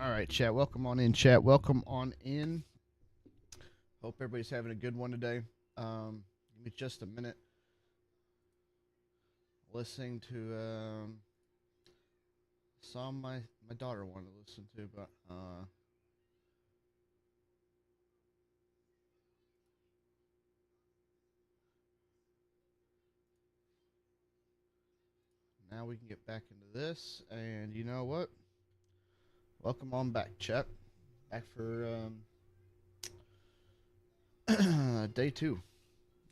All right, chat. Welcome on in, chat. Welcome on in. Hope everybody's having a good one today. Give me just a minute. Listening to song my daughter wanted to listen to, but now we can get back into this. And you know what? Welcome on back, chat. Back for day 2.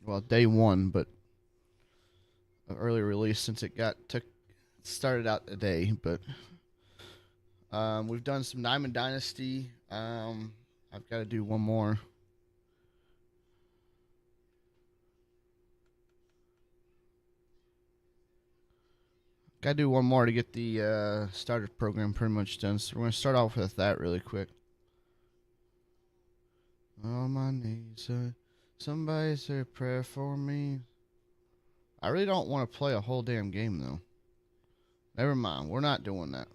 Well, day 1, but an early release since it started out today. But we've done some Diamond Dynasty. I've got to do one more. Got to do one more to get the starter program pretty much done. So we're going to start off with that really quick. On my knees, somebody say a prayer for me. I really don't want to play a whole damn game, though. Never mind. We're not doing that.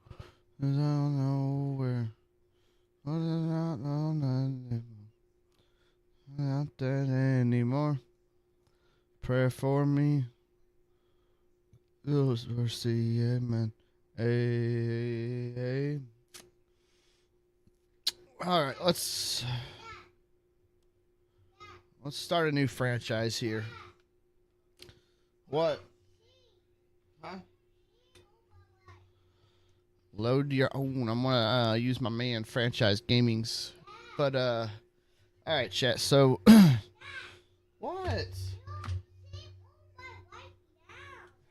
'Cause I don't know where. Not that anymore. Prayer for me. Those mercy, amen. Hey. All right, let's start a new franchise here. What? Huh? Load your own. I'm gonna use my man Franchise Gaming's. But all right, chat. So what?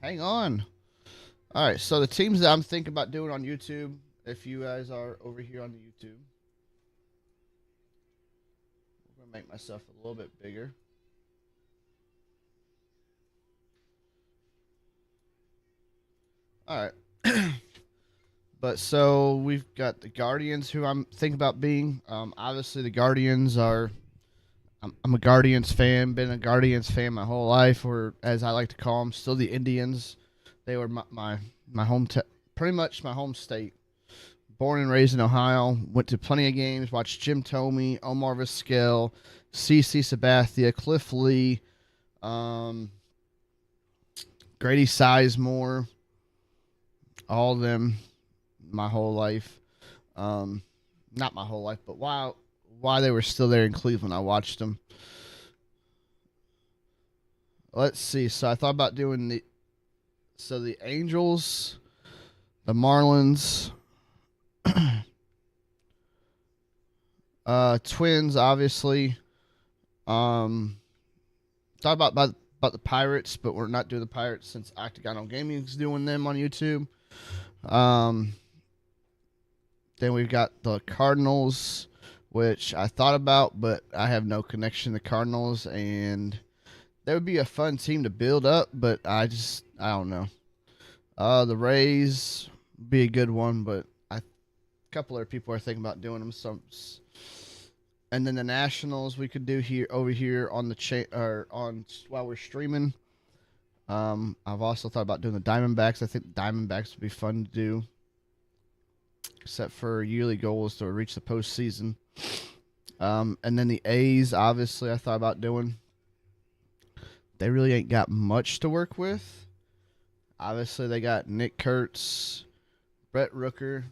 Hang on. All right, so the teams that I'm thinking about doing on YouTube, if you guys are over here on the YouTube, I'm gonna make myself a little bit bigger. All right. But so we've got the Guardians, who I'm thinking about being. Obviously, the Guardians are. I'm a Guardians fan. Been a Guardians fan my whole life, or as I like to call them, still the Indians. They were my home, pretty much my home state. Born and raised in Ohio. Went to plenty of games. Watched Jim Thome, Omar Vizquel, CC Sabathia, Cliff Lee, Grady Sizemore. All of them. My whole life, not my whole life, but while they were still there in Cleveland, I watched them. Let's see. So I thought about doing the Angels, the Marlins, Twins, obviously. Thought about the Pirates, but we're not doing the Pirates since Octagon Gaming is doing them on YouTube. Then we've got the Cardinals, which I thought about, but I have no connection to the Cardinals, and that would be a fun team to build up, but I don't know. The Rays would be a good one, but a couple other people are thinking about doing them. And then the Nationals we could do over here on the while we're streaming. I've also thought about doing the Diamondbacks. I think the Diamondbacks would be fun to do. Except for yearly goal is to reach the postseason. And then the A's, obviously, I thought about doing. They really ain't got much to work with. Obviously, they got Nick Kurtz, Brett Rooker.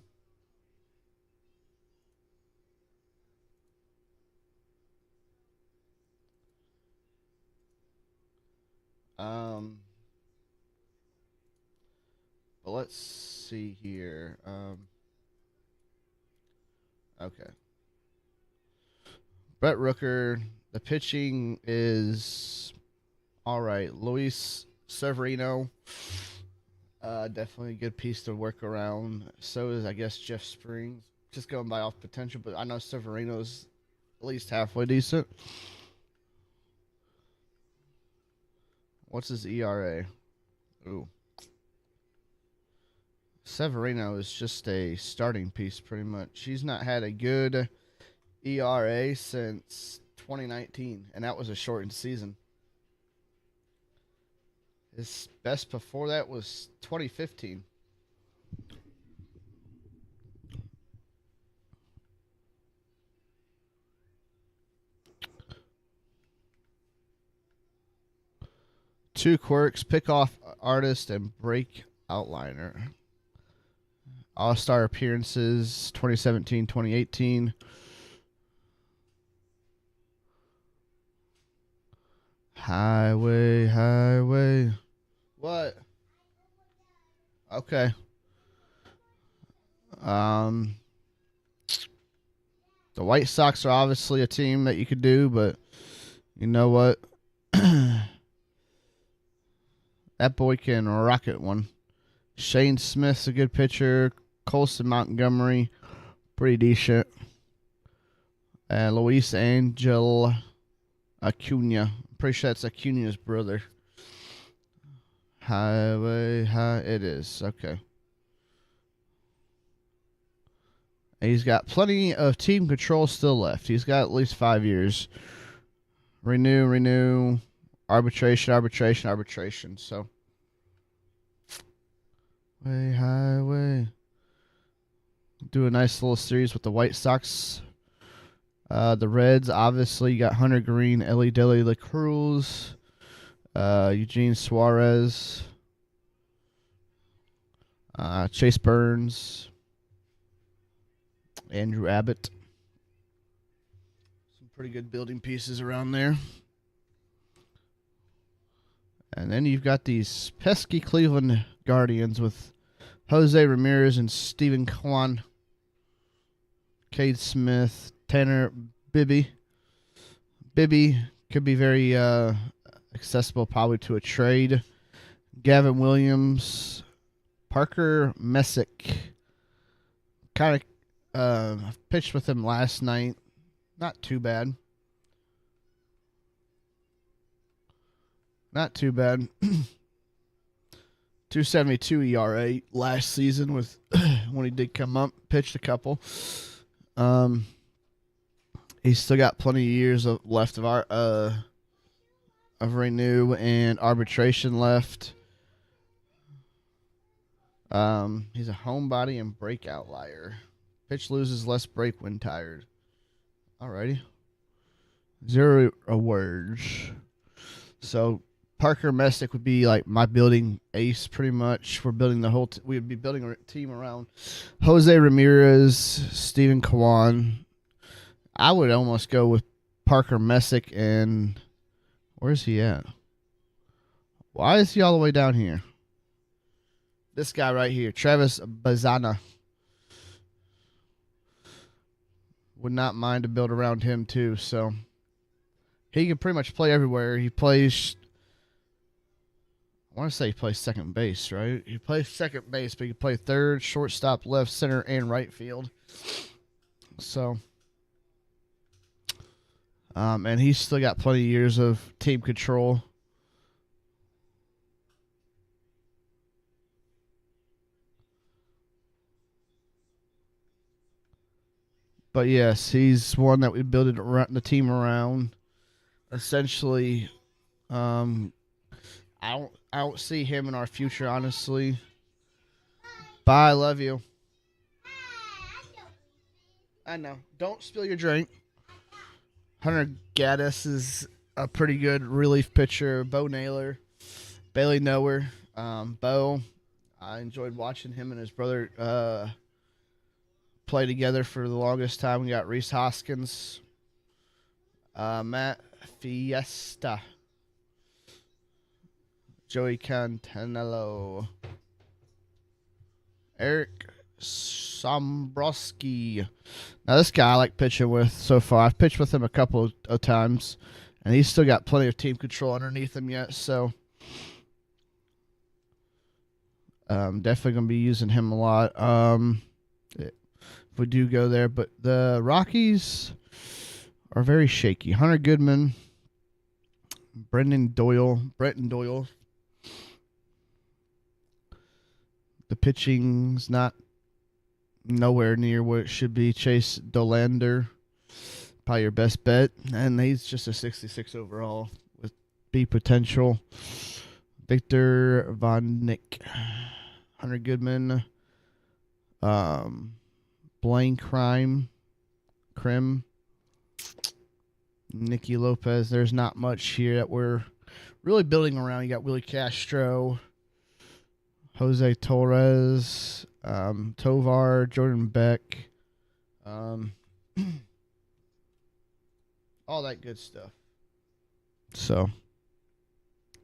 But let's see here. Okay. Brett Rooker. The pitching is all right. Luis Severino. Definitely a good piece to work around. So is, I guess, Jeff Springs. Just going by off potential, but I know Severino's at least halfway decent. What's his ERA? Ooh. Severino is just a starting piece, pretty much. He's not had a good ERA since 2019, and that was a shortened season. His best before that was 2015. 2 quirks, pick off artist and break outliner. All-star appearances 2017, 2018. Highway, highway. What? Okay. The White Sox are obviously a team that you could do, but you know what? That boy can rocket one. Shane Smith's a good pitcher. Colson Montgomery, pretty decent. And Luis Angel Acuna. I'm pretty sure that's Acuna's brother. Highway, it is. Okay. And he's got plenty of team control still left. He's got at least 5 years. Renew, arbitration. So, highway. Do a nice little series with the White Sox. The Reds, obviously, you got Hunter Green, Ellie Deli La Cruz, Eugene Suarez, Chase Burns, Andrew Abbott. Some pretty good building pieces around there. And then you've got these pesky Cleveland Guardians with Jose Ramirez and Stephen Kwan, Cade Smith, Tanner Bibby. Bibby could be very accessible probably to a trade. Gavin Williams, Parker Messick. Kind of pitched with him last night. Not too bad. Not too bad. 2.72 ERA last season with when he did come up, pitched a couple. He's still got plenty of years left of renew and arbitration left. He's a homebody and breakout liar. Pitch loses, less break when tired. Alrighty. 0 awards. So Parker Messick would be like my building ace, pretty much. We're building the whole. We would be building a team around Jose Ramirez, Stephen Kwan. I would almost go with Parker Messick and where's he at? Why is he all the way down here? This guy right here, Travis Bazana. Would not mind to build around him too. So he can pretty much play everywhere. He plays. I want to say he plays second base, right? He plays second base, but he can play third, shortstop, left, center, and right field. So, and he's still got plenty of years of team control. But yes, he's one that we built the team around. Essentially, I don't see him in our future, honestly. Bye, love you. I know. Don't spill your drink. Hunter Gaddis is a pretty good relief pitcher. Bo Naylor, Bailey Nower. Bo, I enjoyed watching him and his brother play together for the longest time. We got Reese Hoskins, Matt Fiesta, Joey Cantanello, Eric Sombrowski. Now, this guy I like pitching with so far. I've pitched with him a couple of times, and he's still got plenty of team control underneath him yet. So, definitely going to be using him a lot. If we do go there, but the Rockies are very shaky. Hunter Goodman, Brenton Doyle. The pitching's not nowhere near what it should be. Chase Dolander, probably your best bet, and he's just a 66 overall with B potential. Victor Von Nick, Hunter Goodman, Blaine Krim, Nicky Lopez. There's not much here that we're really building around. You got Willie Castro, Jose Torres, Tovar, Jordan Beck, all that good stuff. So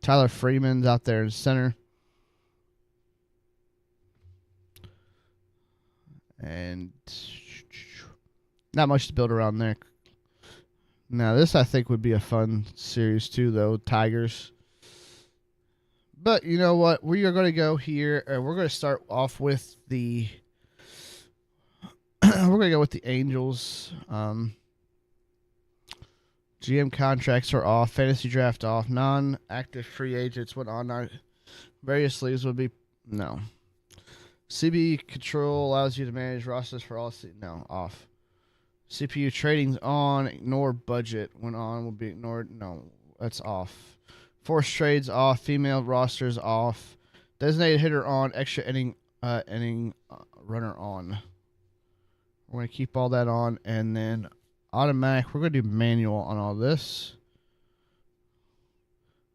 Tyler Freeman's out there in center. And not much to build around there. Now, this I think would be a fun series too, though. Tigers. But you know what? We are going to go here, and we're going to start off with the. We're going to go with the Angels. GM contracts are off. Fantasy draft off. Non-active free agents went on. Various leagues would be no. CB control allows you to manage rosters for all. No, off. CPU trading's on. Ignore budget. When on will be ignored. No, that's off. Forced trades off. Female rosters off. Designated hitter on. Extra inning runner on. We're going to keep all that on. And then automatic. We're going to do manual on all this.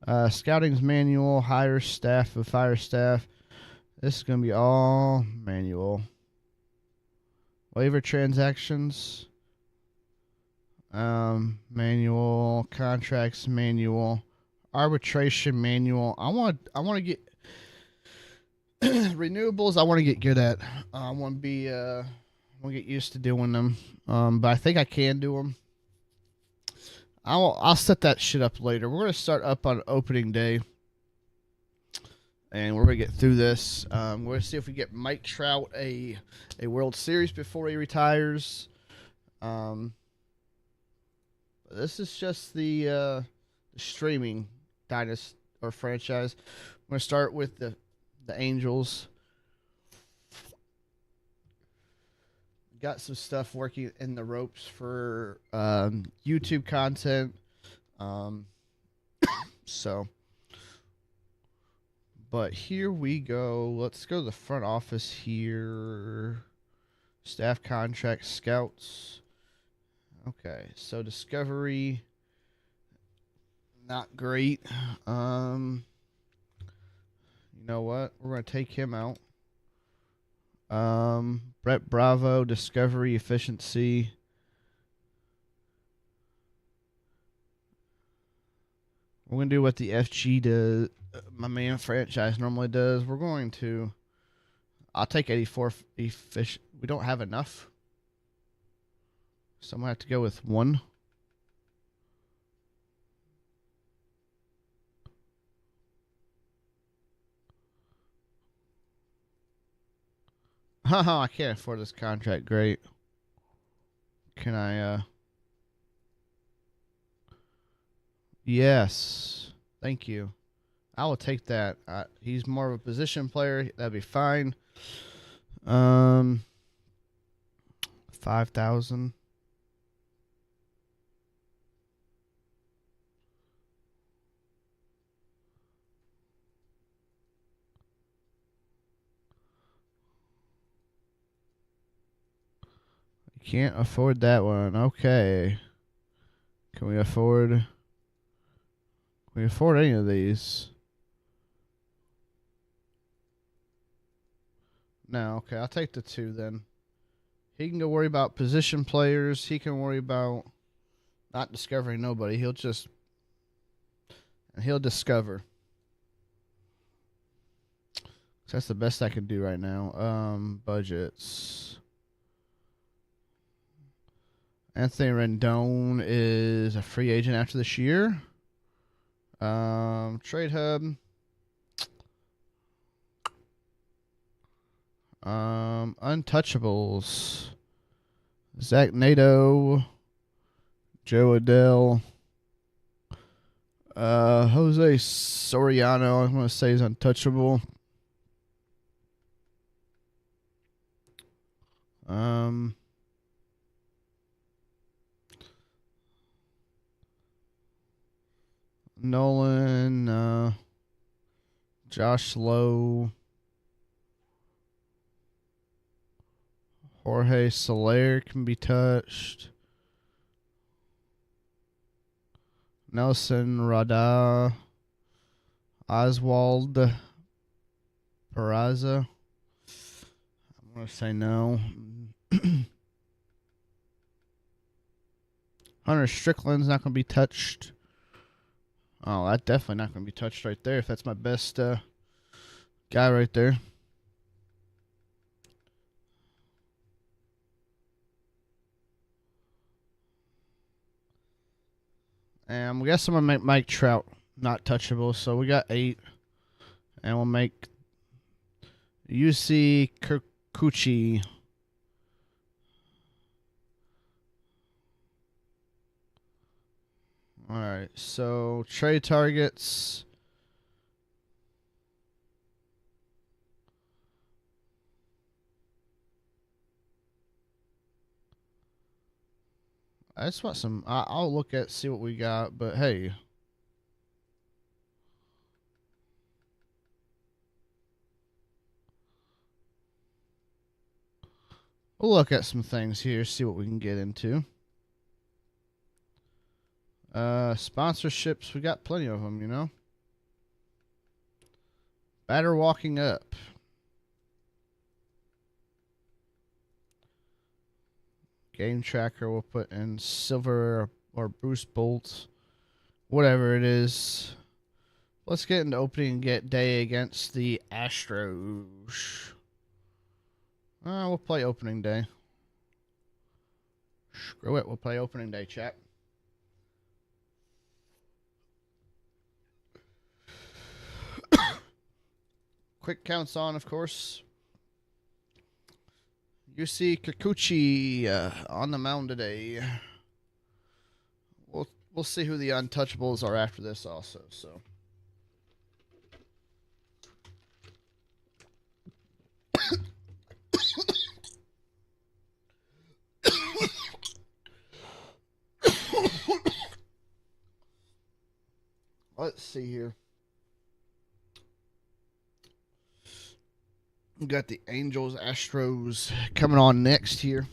Scouting's manual. Hire staff and fire staff. This is going to be all manual. Waiver transactions. Manual. Contracts manual. Arbitration manual. I want to get renewables. I want to get good at. I want to get used to doing them. But I think I can do them. I'll set that shit up later. We're going to start up on opening day. And we're going to get through this. We're going to see if we get Mike Trout a World Series before he retires. This is just the streaming dynasty or franchise. I'm going to start with the Angels. Got some stuff working in the ropes for YouTube content. But here we go. Let's go to the front office here. Staff contract scouts. Okay, so Discovery, not great. You know what? We're going to take him out. Brett Bravo, Discovery, efficiency. We're going to do what the FG does. My man franchise normally does. We're going to. I'll take 84 efficient. We don't have enough. So I'm going to have to go with 1. Haha, I can't afford this contract. Great. Can I, Yes. Thank you. I will take that. He's more of a position player. That'd be fine. 5,000. Can't afford that one. Okay. Can we afford any of these? No, okay, I'll take the 2 then. He can go worry about position players. He can worry about not discovering nobody. He'll discover. That's the best I can do right now. Budgets. Anthony Rendon is a free agent after this year. Trade Hub. Untouchables. Zach Nato. Joe Adele. Jose Soriano, I'm going to say, is untouchable. Nolan, Josh Lowe, Jorge Soler can be touched. Nelson Rada, Oswald Peraza. I'm going to say no. Hunter Strickland's not going to be touched. Oh, that's definitely not going to be touched right there if that's my best guy right there. And I guess I'm going to make Mike Trout not touchable. So we got 8. And we'll make UC Kikuchi. All right, so trade targets. I just want some. I'll look at see what we got, but hey, we'll look at some things here, see what we can get into. Sponsorships, we got plenty of them, you know. Batter walking up. Game tracker, we'll put in Silver or Bruce Bolt, whatever it is. Let's get into opening day against the Astros. We'll play opening day. Screw it, we'll play opening day, chat. Quick counts on, of course. UC Kikuchi on the mound today. We'll see who the untouchables are after this also. So. Let's see here. We got the Angels, Astros coming on next here.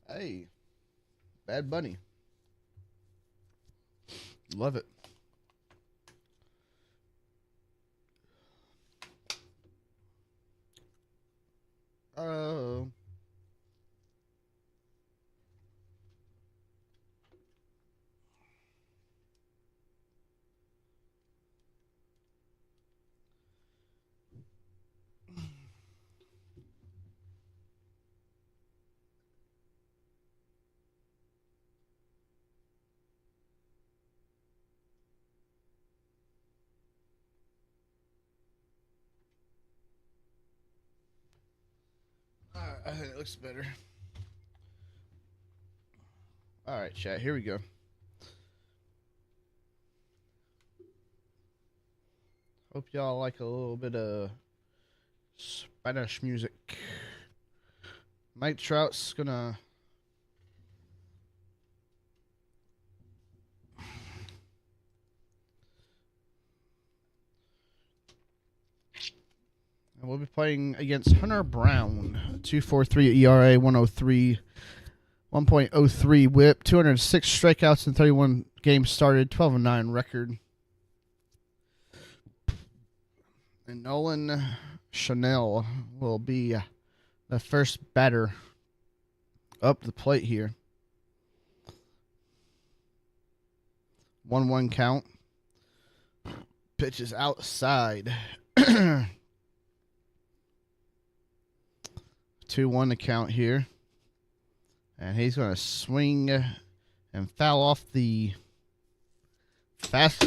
Hey, Bad Bunny. Love it. Oh. I think it looks better. All right, chat. Here we go. Hope y'all like a little bit of Spanish music. Mike Trout's gonna. And we'll be playing against Hunter Brown. 2.43 ERA, 103, 1.03 WHIP, 206 strikeouts in 31 games started, 12-9 record. And Nolan Chanel will be the first batter up the plate here. 1-1 count. Pitch is outside. 2-1 to count here. And he's going to swing and foul off the fast.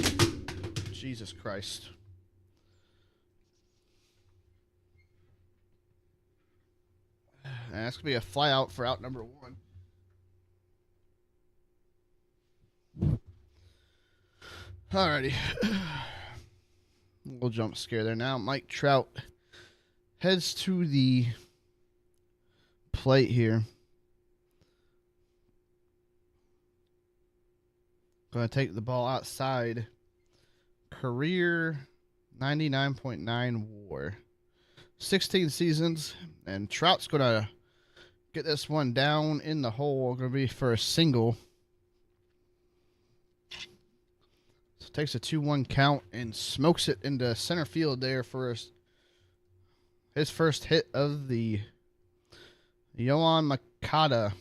Jesus Christ. And that's going to be a fly out for out number 1. Alrighty. Little jump scare there now. Mike Trout heads to the plate here. Going to take the ball outside. Career 99.9 WAR. 16 seasons. And Trout's going to get this one down in the hole. Going to be for a single. takes a 2-1 count and smokes it into center field there for his first hit of the Yoan Makata.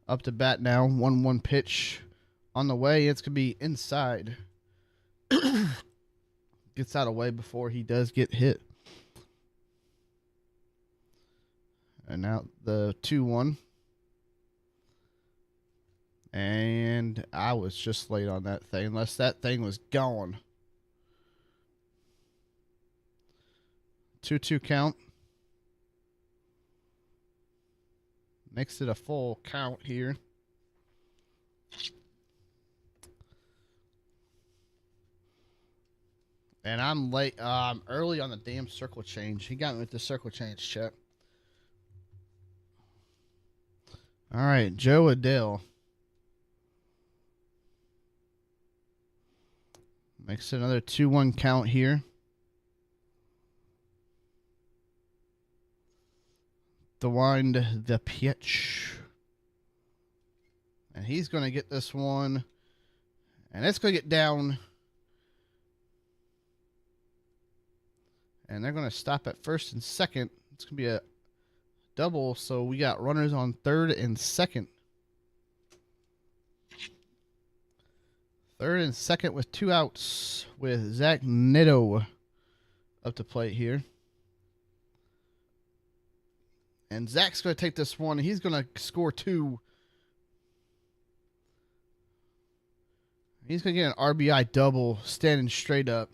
Up to bat now. 1-1 pitch on the way. It's going to be inside. Gets out of the way before he does get hit. And now the 2-1. And I was just late on that thing, unless that thing was gone. 2-2 count. Makes it a full count here. And I'm late. I'm early on the damn circle change. He got me with the circle change, Chet. All right, Joe Adele. Makes it another 2-1 count here. The wind, the pitch. And he's going to get this one. And it's going to get down. And they're going to stop at first and second. It's going to be a double, so we got runners on third and second. Third and second with 2 outs with Zach Neto up to plate here. And Zach's going to take this one. He's going to score 2. He's going to get an RBI double standing straight up.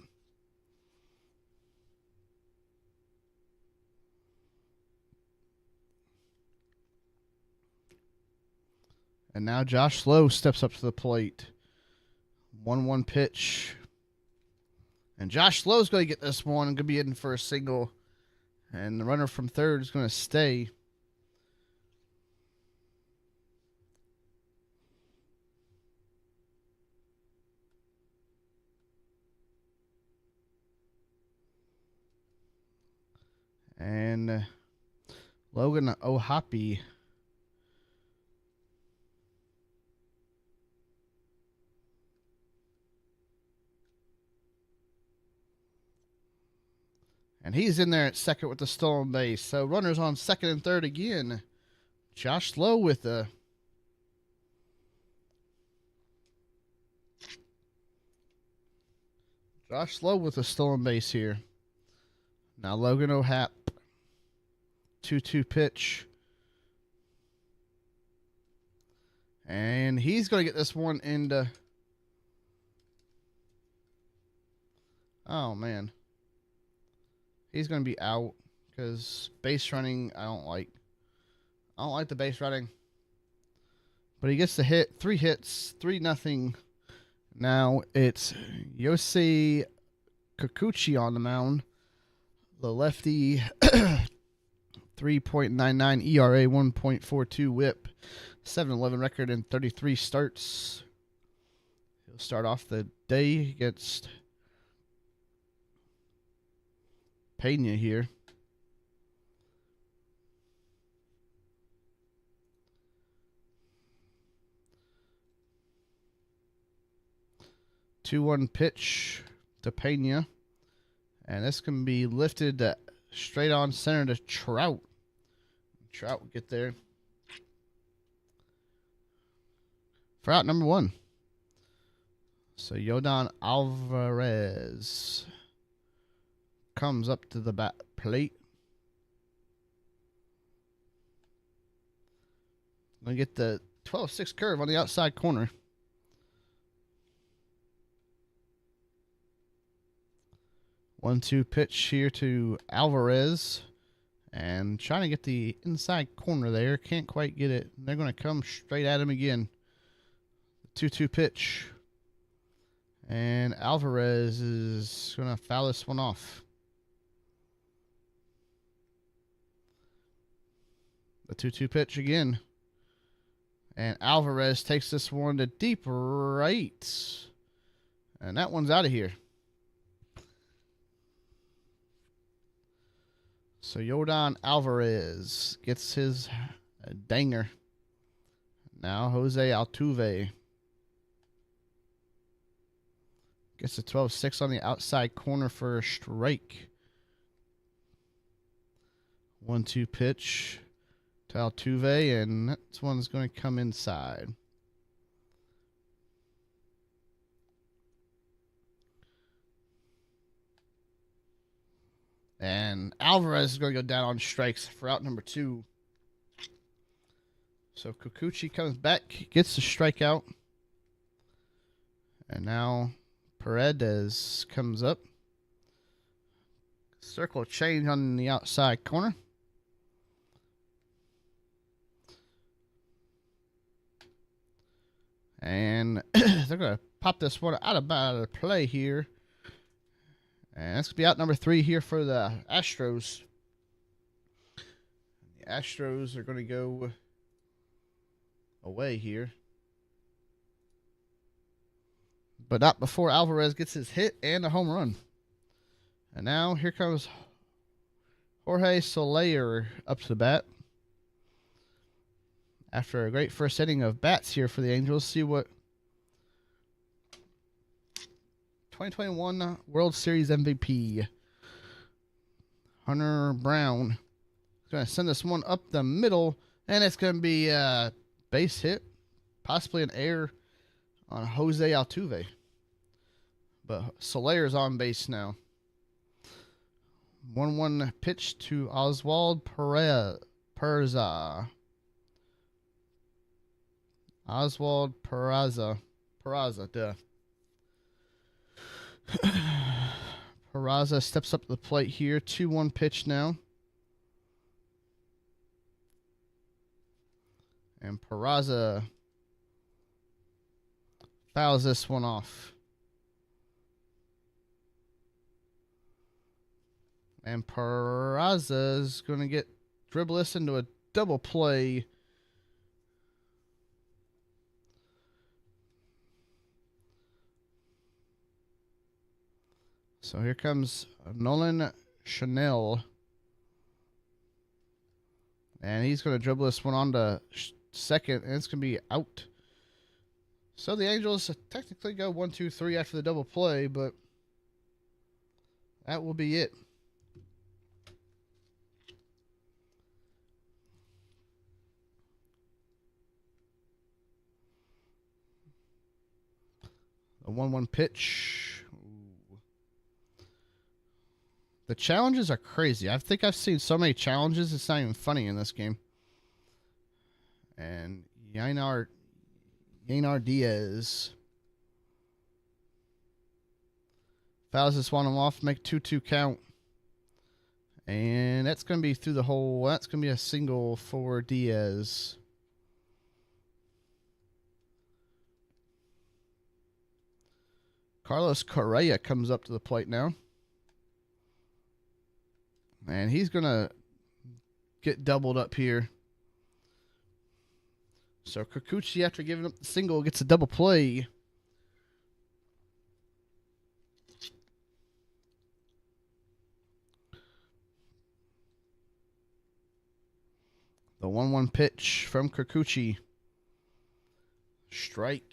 And now Josh Lowe steps up to the plate. 1-1 pitch. And Josh Lowe's going to get this one and going to be in for a single. And the runner from third is going to stay. And Logan Ohapi. And he's in there at second with the stolen base. So runners on second and third again. Josh Lowe with the stolen base here. Now Logan O'Hap. 2-2 pitch. And he's going to get this one into... Oh, man. He's going to be out because base running, I don't like. I don't like the base running. But he gets the hit. 3 hits, 3-0. Now it's Yosei Kikuchi on the mound. The lefty, 3.99 ERA, 1.42 whip, 7-11 record, and 33 starts. He'll start off the day against Pena here. Two 2-1 pitch to Pena. And this can be lifted straight on center to Trout. Trout will get there. For out number 1. So Yordan Alvarez comes up to the bat plate. Gonna get the 12-6 curve on the outside corner. One-two pitch here to Alvarez. And trying to get the inside corner there. Can't quite get it. They're going to come straight at him again. 2-2 pitch. And Alvarez is going to foul this one off. The 2-2 pitch again. And Alvarez takes this one to deep right. And that one's out of here. So Yordan Alvarez gets his danger. Now Jose Altuve. Gets a 12-6 on the outside corner for a strike. 1-2 pitch to Altuve, and that one's going to come inside. And Alvarez is going to go down on strikes for out number 2. So Kikuchi comes back, gets the strikeout. And now Paredes comes up. Circle change on the outside corner. And they're going to pop this one out of play here. And that's going to be out number 3 here for the Astros. The Astros are going to go away here. But not before Alvarez gets his hit and a home run. And now here comes Jorge Soler up to the bat. After a great first inning of bats here for the Angels, see what 2021 World Series MVP Hunter Brown is going to send this one up the middle, and it's going to be a base hit, possibly an error on Jose Altuve. But Soler is on base now. 1-1 pitch to Oswald Peraza. Oswald Peraza. Duh. Peraza steps up to the plate here. 2-1 pitch now. And Peraza fouls this one off. And Peraza is going to get dribble this into a double play. So here comes Nolan Chanel. And he's going to dribble this one on to second, and it's going to be out. So the Angels technically go 1-2-3 after the double play, but that will be it. The 1-1 pitch. Ooh. The challenges are crazy. I think I've seen so many challenges, it's not even funny in this game. And Yainer Diaz fouls this one off, make 2-2 count. And that's going to be through the hole. That's going to be a single for Diaz. Carlos Correa comes up to the plate now. And he's going to get doubled up here. So Kikuchi, after giving up the single, gets a double play. The 1-1 pitch from Kikuchi. Strike.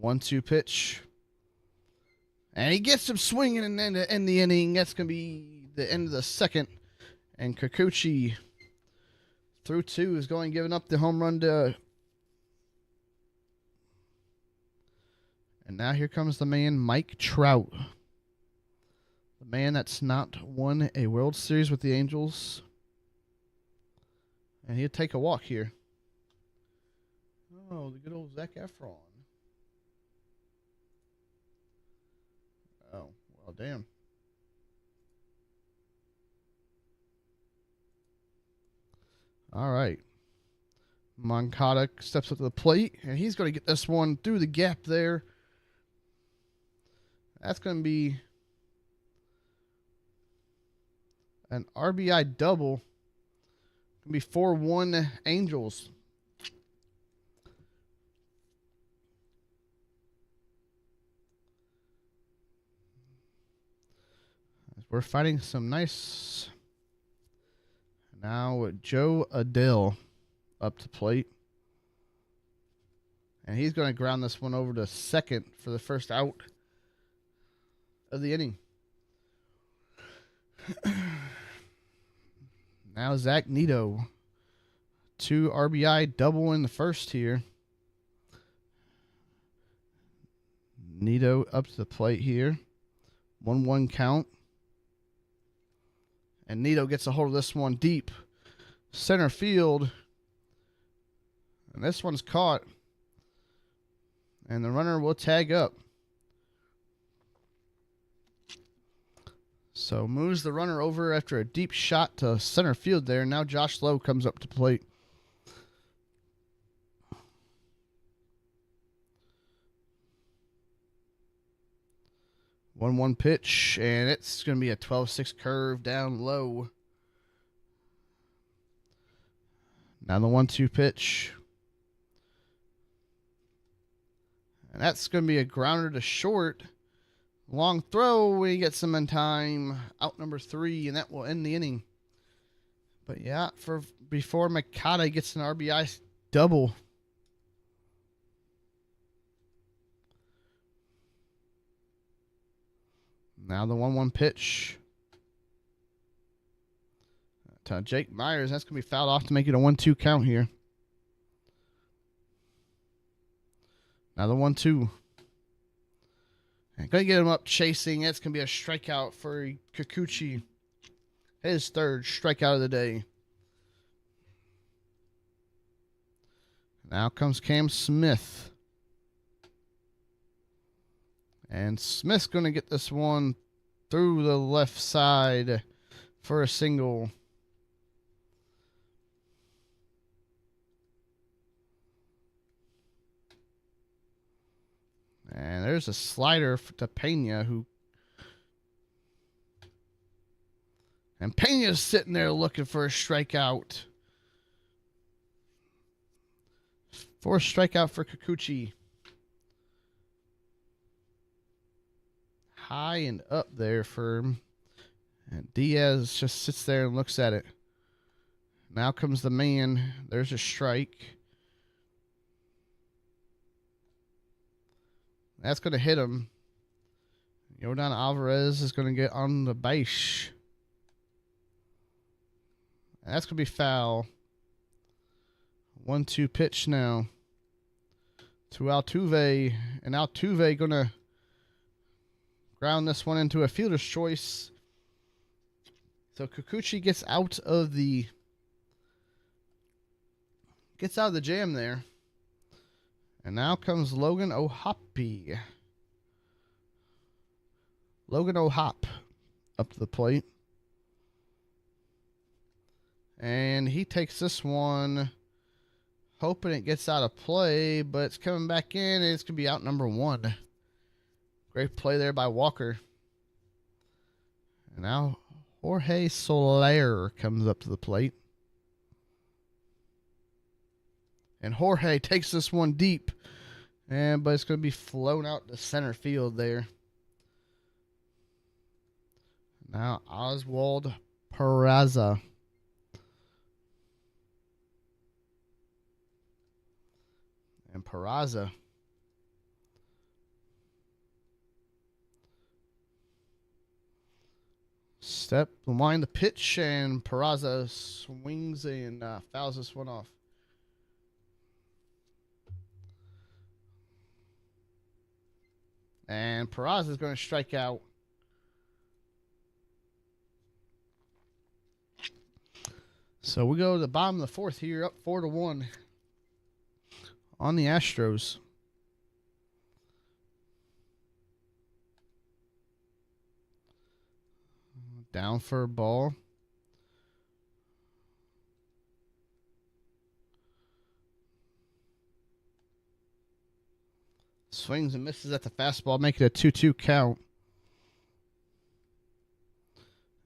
1-2 pitch. And he gets him swinging and then to end the inning. That's going to be the end of the second. And Kikuchi, through 2, is going giving up the home run to. And now here comes the man, Mike Trout. The man that's not won a World Series with the Angels. And he'll take a walk here. Oh, the good old Zac Efron. Oh, well, damn. All right. Moncada steps up to the plate, and he's going to get this one through the gap there. That's going to be an RBI double. Going to be 4-1 Angels. We're fighting some nice. Now Joe Adele up to plate. And he's going to ground this one over to second for the first out of the inning. Now Zach Neto. 2 RBI double in the first here. Neto up to the plate here. 1-1 count. And Neto gets a hold of this one deep. Center field. And this one's caught. And the runner will tag up. So moves the runner over after a deep shot to center field there. Now Josh Lowe comes up to plate. One pitch, and it's going to be a 12-6 curve down low. Now the 1-2 pitch. And that's going to be a grounder to short. Long throw. We get some in time. Out number 3, and that will end the inning. But yeah, before Mikata gets an RBI double. Now the 1-1 pitch to Jake Myers. That's going to be fouled off to make it a 1-2 count here. Now the 1-2. And going to get him up chasing. It's going to be a strikeout for Kikuchi. His 3rd strikeout of the day. Now comes Cam Smith. And Smith's going to get this one through the left side for a single. And there's a slider to Pena, and Pena's sitting there looking for a strikeout. 4th strikeout for Kikuchi. High and up there for him. And Diaz just sits there and looks at it. Now comes the man. There's a strike. That's going to hit him. Yordan Alvarez is going to get on the base. That's going to be foul. 1-2 pitch now to Altuve. And Altuve going to ground this one into a fielder's choice. So Kikuchi gets out of the jam there. And now comes Logan O'Hoppe. Logan O'Hoppe up to the plate. And he takes this one, hoping it gets out of play, but it's coming back in, and it's going to be out number 1. Great play there by Walker. And now Jorge Soler comes up to the plate. And Jorge takes this one deep, but it's going to be flown out to center field there. Now Oswald Peraza. And Peraza step the line the pitch, and Peraza swings and fouls this one off. And Peraza is going to strike out. So we go to the bottom of the 4th here, up 4-1 on the Astros. Down for a ball. Swings and misses at the fastball, making it a 2-2 count.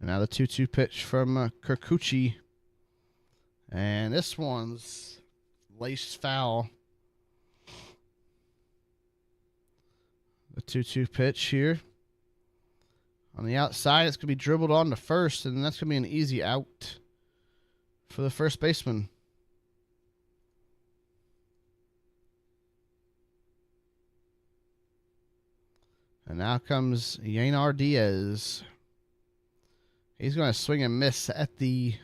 And now the 2-2 pitch from Kikuchi. And this one's laced foul. The 2-2 pitch here. On the outside, it's going to be dribbled on to first, and that's going to be an easy out for the first baseman. And now comes Yainer Diaz. He's going to swing and miss at the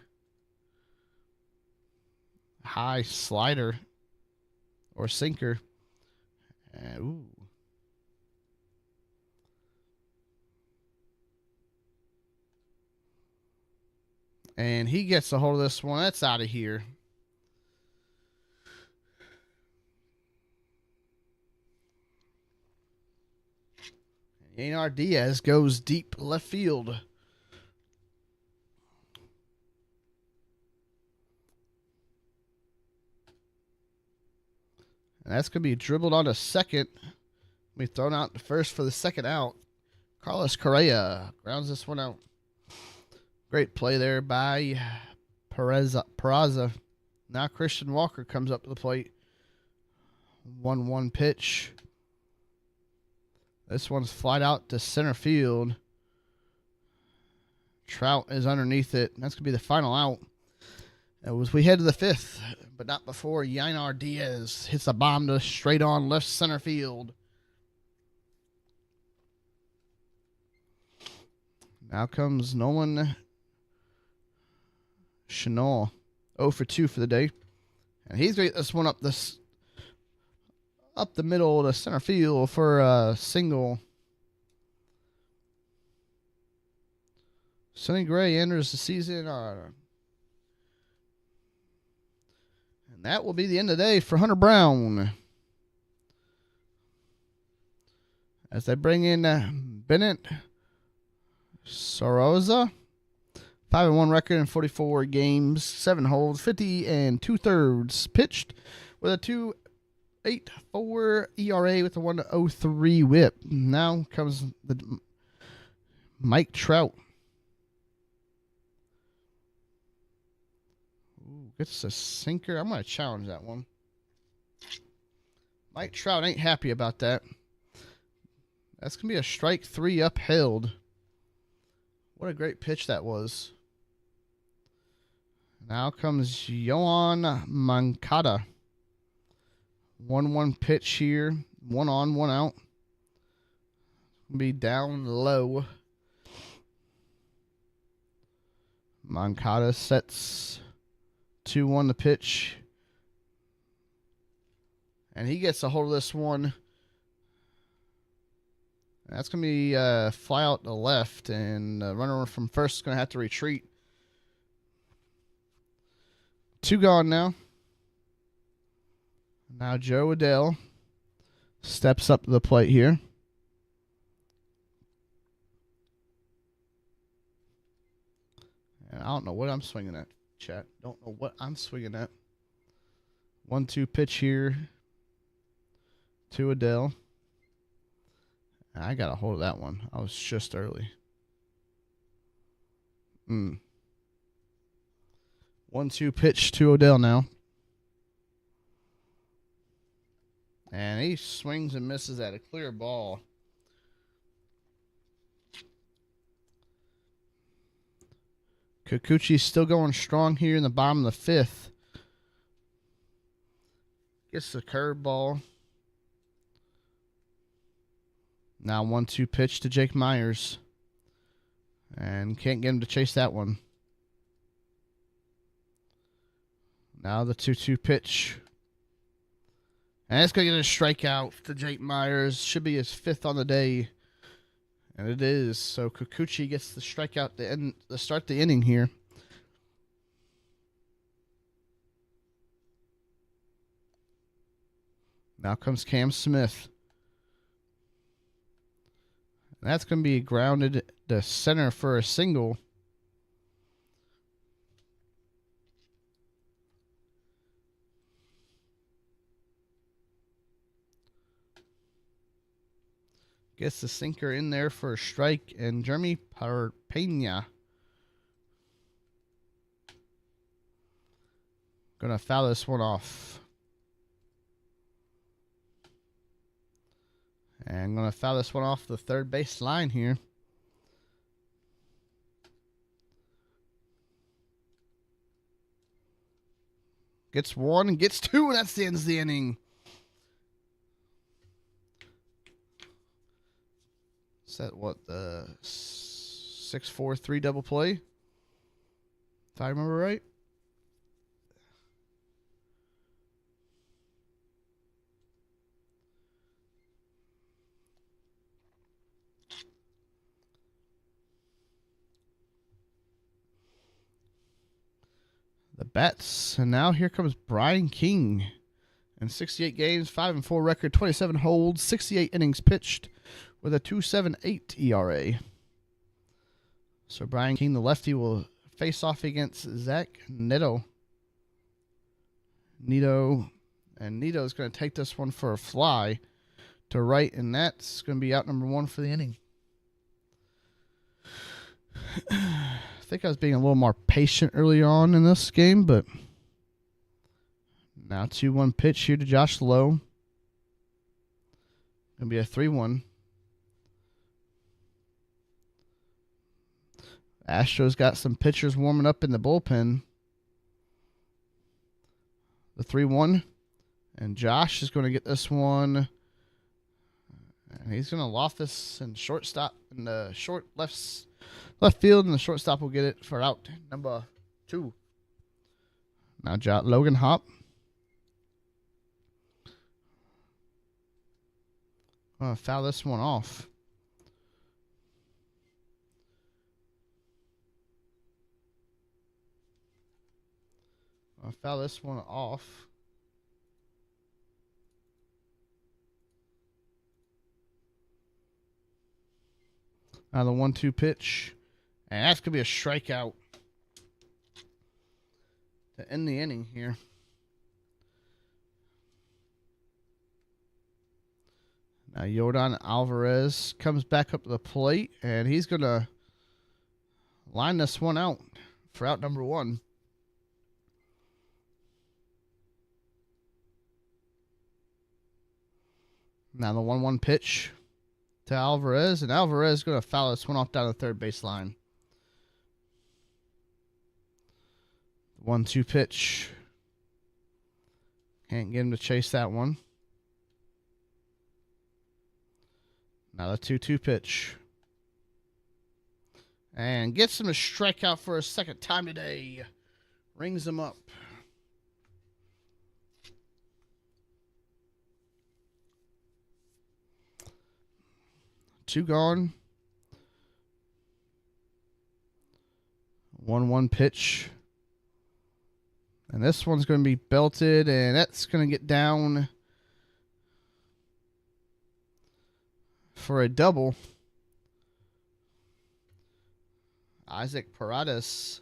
high slider or sinker. Ooh. And he gets a hold of this one. That's out of here. Yainer Diaz goes deep left field. And that's going to be dribbled on to second. Be thrown out to first for the second out. Carlos Correa grounds this one out. Great play there by Peraza. Now Christian Walker comes up to the plate. 1-1 pitch. This one's flied out to center field. Trout is underneath it. That's going to be the final out. We head to the fifth, but not before Yainer Diaz hits a bomb to straight on left center field. Now comes Nolan Chanel, 0 for 2 for the day. And he's going to get this one up the middle to center field for a single. Sonny Gray enters the season. And that will be the end of the day for Hunter Brown. As they bring in Bennett Soroza. 5-1 record in 44 games, 7 holds, 50 2/3 pitched with a 2.84 ERA with a 1.03 WHIP. Now comes the Mike Trout. Ooh, gets a sinker. I'm going to challenge that one. Mike Trout ain't happy about that. That's going to be a strike 3 upheld. What a great pitch that was. Now comes Yohan Moncada. 1-1 pitch here. 1 on, 1 out. Be down low. Moncada sets 2-1 the pitch. And he gets a hold of this one. That's going to be fly out to left. And the runner from first is going to have to retreat. 2 gone now. Now Joe Adele steps up to the plate here. And I don't know what I'm swinging at, chat. Don't know what I'm swinging at. 1-2 pitch here to Adele. I got a hold of that one. I was just early. 1-2 pitch to Odell now. And he swings and misses at a clear ball. Kikuchi's still going strong here in the bottom of the fifth. Gets the curveball. Now 1-2 pitch to Jake Myers. And can't get him to chase that one. Now the 2-2 pitch. And it's going to get a strikeout to Jake Myers. Should be his 5th on the day. And it is. So Kikuchi gets the strikeout to start the inning here. Now comes Cam Smith. And that's going to be grounded to center for a single. Gets the sinker in there for a strike, and Jeremy Pena gonna foul this one off. And gonna foul this one off the third base line here. Gets 1 and gets 2, and that's the end of the inning. Is that what, the 6-4-3 double play? If I remember right. The bats. And now here comes Brian King. In 68 games, 5-4 record, 27 holds, 68 innings pitched with a 2.78 ERA. So Brian King, the lefty, will face off against Zach Neto. And Nito's going to take this one for a fly to right, and that's going to be out number 1 for the inning. I think I was being a little more patient early on in this game, but now 2-1 pitch here to Josh Lowe. Going to be a 3-1. Astros got some pitchers warming up in the bullpen. The 3-1. And Josh is going to get this one. And he's going to loft this in shortstop in the short left field, and the shortstop will get it for out number 2. Now Logan Hop. I'm going to foul this one off. I'll foul this one off. Now the 1-2 pitch. And that's going to be a strikeout to end the inning here. Now Yordan Alvarez comes back up to the plate, and he's going to line this one out for out number 1. Now the 1-1 pitch to Alvarez, and Alvarez is going to foul this one off down the third baseline. 1-2 pitch. Can't get him to chase that one. Now the 2-2 pitch. And gets him to strike out for a second time today. Rings him up. Two gone. 1-1 pitch. And this one's going to be belted, and that's going to get down for a double. Isaac Paredes.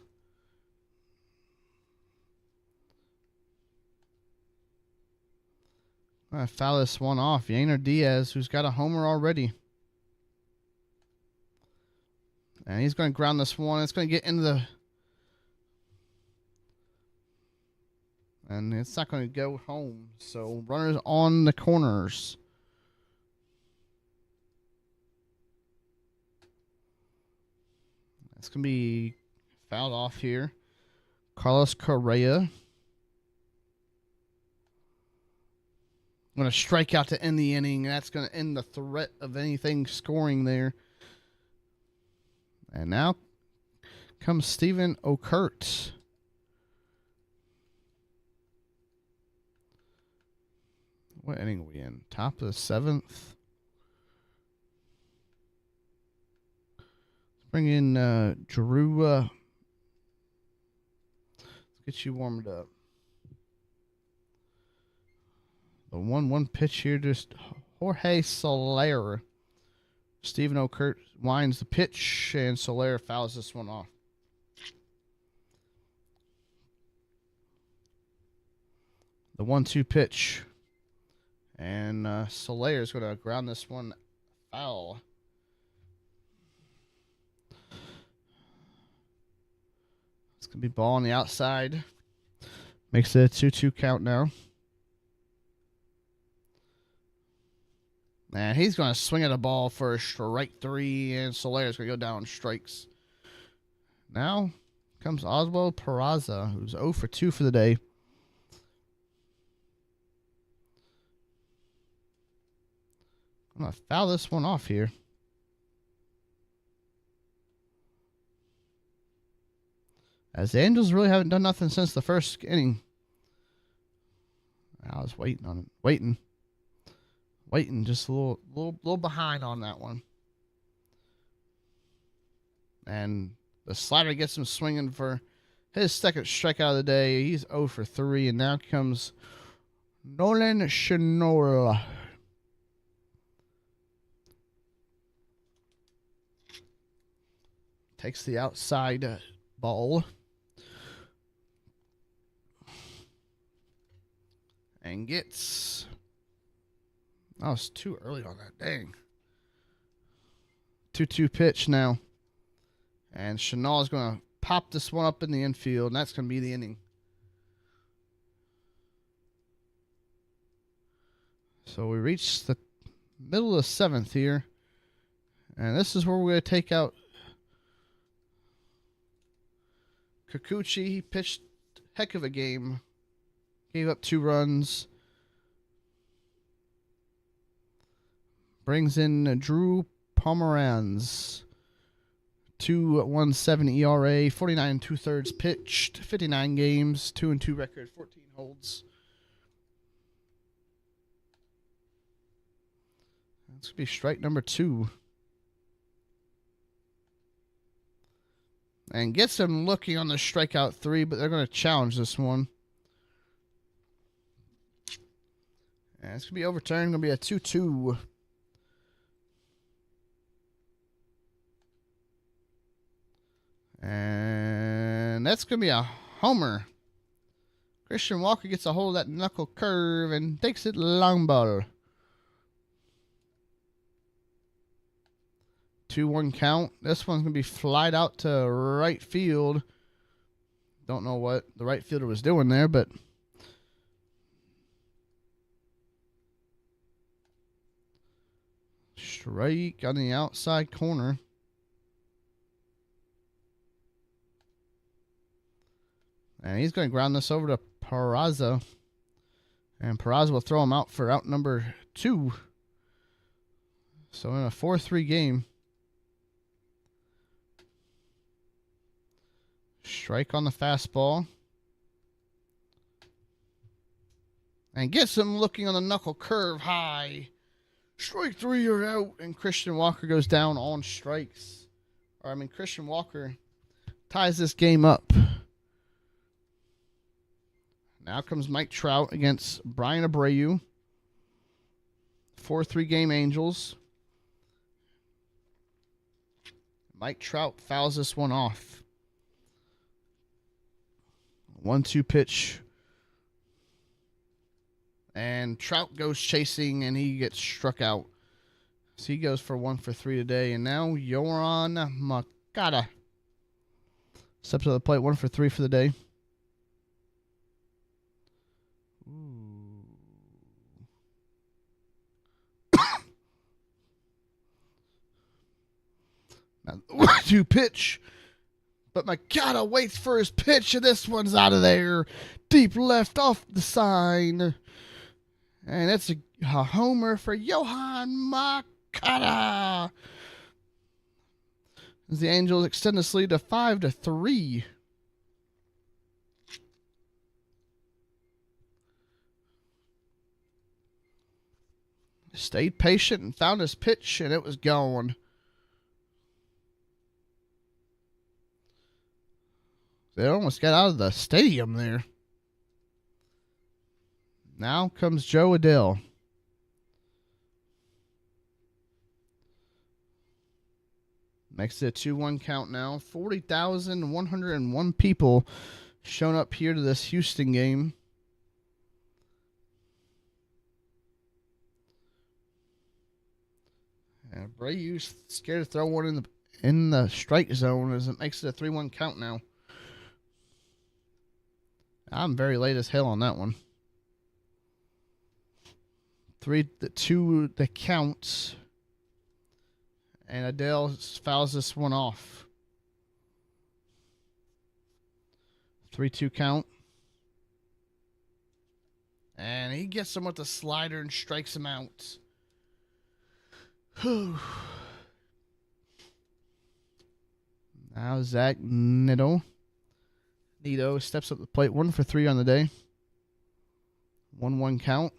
I'm going to foul this one off. Yainer Diaz, who's got a homer already. And he's going to ground this one. It's going to get into the... And it's not going to go home. So runners on the corners. It's going to be fouled off here. Carlos Correa. Going to strike out to end the inning. That's going to end the threat of anything scoring there. And now comes Steven Okert. What inning are we in? Top of the 7th. Let's bring in Drew. Let's get you warmed up. The 1-1 pitch here, just Jorge Soler. Steven Okert winds the pitch, and Soler fouls this one off. The 1-2 pitch. And Soler is going to ground this one foul. It's going to be ball on the outside. Makes it a 2-2 count now. And he's going to swing at a ball for strike 3, and Soler is going to go down strikes. Now comes Oswald Peraza, who's 0 for 2 for the day. I'm going to foul this one off here. As the Angels really haven't done nothing since the first inning. I was waiting on it. Waiting. Just a little behind on that one. And the slider gets him swinging for his second strikeout of the day. He's 0 for 3, and now comes Nolan Shinola. Takes the outside ball. And gets... Oh, it's too early on that. Dang. 2-2 pitch now. And Chanel is going to pop this one up in the infield, and that's going to be the inning. So we reached the middle of the 7th here. And this is where we're going to take out Kikuchi. He pitched heck of a game. Gave up 2 runs. Brings in Drew Pomeranz. 2.17 ERA, 49 2/3 pitched, 59 games, 2-2 record, 14 holds. That's going to be strike number 2. And gets him looking on the strikeout 3, but they're going to challenge this one. And it's going to be overturned. Going to be a 2-2. And that's going to be a homer. Christian Walker gets a hold of that knuckle curve and takes it long ball. 2-1 count. This one's going to be flied out to right field. Don't know what the right fielder was doing there, but strike on the outside corner. And he's going to ground this over to Peraza. And Peraza will throw him out for out number 2. So in a 4-3 game. Strike on the fastball. And gets him looking on the knuckle curve high. Strike 3, you're out. And Christian Walker goes down on strikes. Christian Walker ties this game up. Now comes Mike Trout against Brian Abreu. 4-3 game Angels. Mike Trout fouls this one off. 1-2 pitch. And Trout goes chasing and he gets struck out. So he goes for 1 for 3 today. And now Yoran Makata steps to the plate, 1 for 3 for the day. Now, 1-2 pitch. But Makata waits for his pitch, and this one's out of there. Deep left off the sign. And it's a homer for Yohan Makata. As the Angels extend this lead to 5-3. Stayed patient and found his pitch, and it was gone. They almost got out of the stadium there. Now comes Joe Adele. Makes it a 2-1 count now. 40,101 people shown up here to this Houston game. And Abreu's scared to throw one in the strike zone as it makes it a 3-1 count now. I'm very late as hell on that one. 3-2 the count. And Adele fouls this one off. 3-2 count. And he gets him with the slider and strikes him out. Whew. Now Zach Niddle Nito steps up the plate. 1 for 3 on the day. 1-1 count.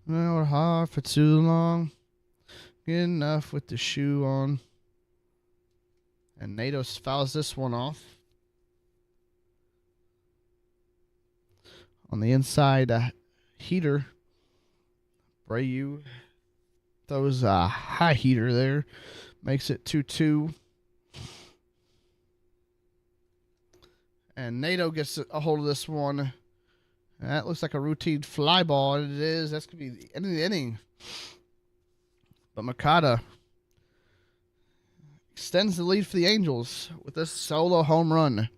Well, we're hard for too long. Good enough with the shoe on. And Nato fouls this one off. On the inside, heater. Brayu throws a high heater there. Makes it 2-2. And Nato gets a hold of this one. And that looks like a routine fly ball. And it is. That's going to be the end of the inning. But Makata extends the lead for the Angels with this solo home run.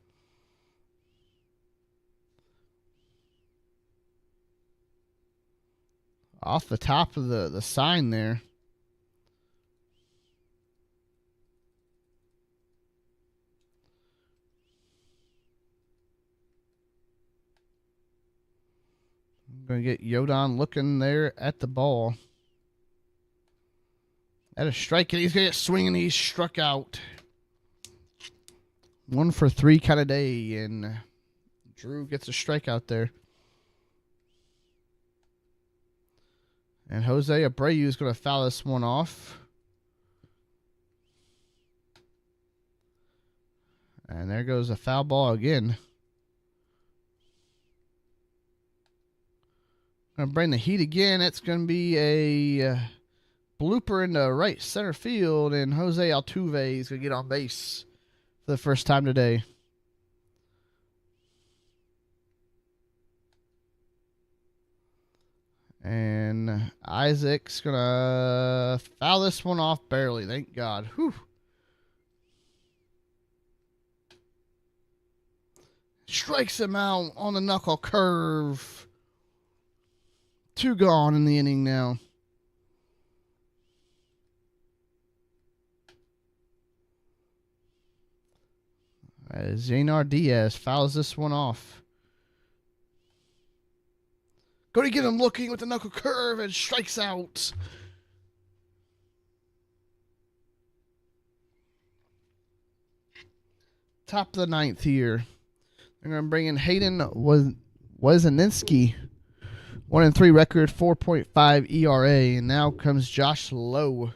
Off the top of the sign there. I'm going to get Yodon looking there at the ball. At a strike, and he's going to get swinging. He's struck out. 1 for 3 kind of day, and Drew gets a strikeout there. And Jose Abreu is going to foul this one off. And there goes a foul ball again. Going to bring the heat again. It's going to be a blooper in the right center field, and Jose Altuve is going to get on base for the first time today. And Isaac's going to foul this one off barely. Thank God. Whew. Strikes him out on the knuckle curve. 2 gone in the inning now. Xanar Diaz fouls this one off. Go to get him looking with the knuckle curve and strikes out. Top of the 9th here. They're going to bring in Hayden Wozniacki. 1-3 record, 4.5 ERA. And now comes Josh Lowe.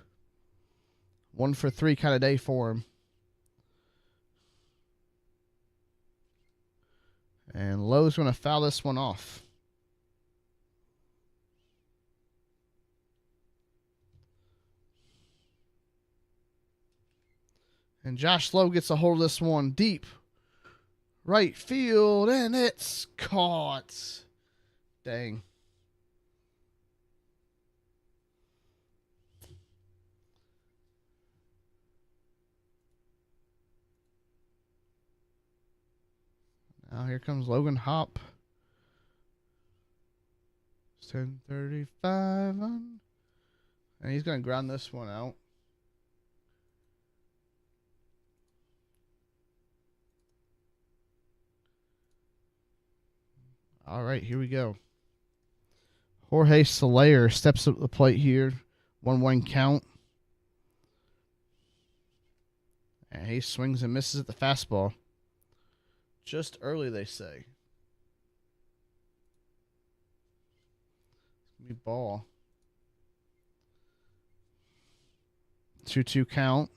1 for 3 kind of day for him. And Lowe's going to foul this one off. And Josh Lowe gets a hold of this one deep. Right field, and it's caught. Dang. Now here comes Logan Hop. It's 10:35 on. And he's going to ground this one out. All right, here we go. Jorge Soler steps up the plate here. 1-1 count. And he swings and misses at the fastball. Just early, they say. It's going to be ball. 2-2 count.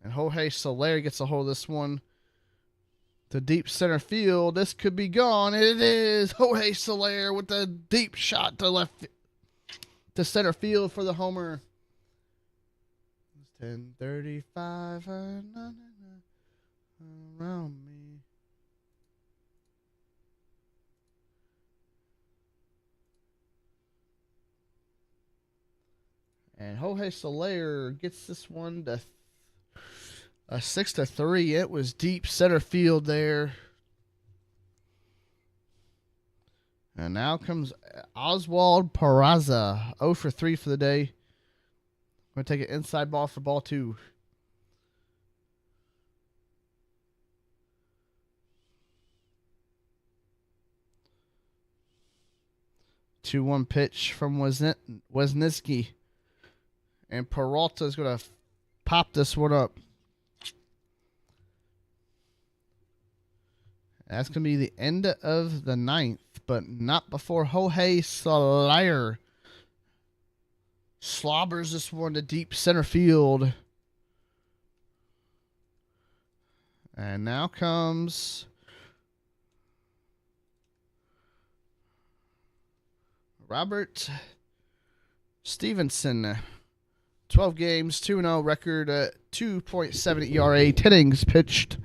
And Jorge Soler gets a hold of this one. To deep center field. This could be gone. It is Jorge Soler with a deep shot to center field for the homer. It's 10:35 around me. And Jorge Soler gets this one to a 6-3. It was deep center field there. And now comes Oswald Peraza. 0 for 3 for the day. I'm going to take an inside ball for ball 2. Two one pitch from Wozniacki. And Peralta is going to pop this one up. That's going to be the end of the 9th, but not before Jorge Soler slobbers this one to deep center field. And now comes Robert Stevenson. 12 games, 2-0 record, 2.7 ERA, 10 innings pitched.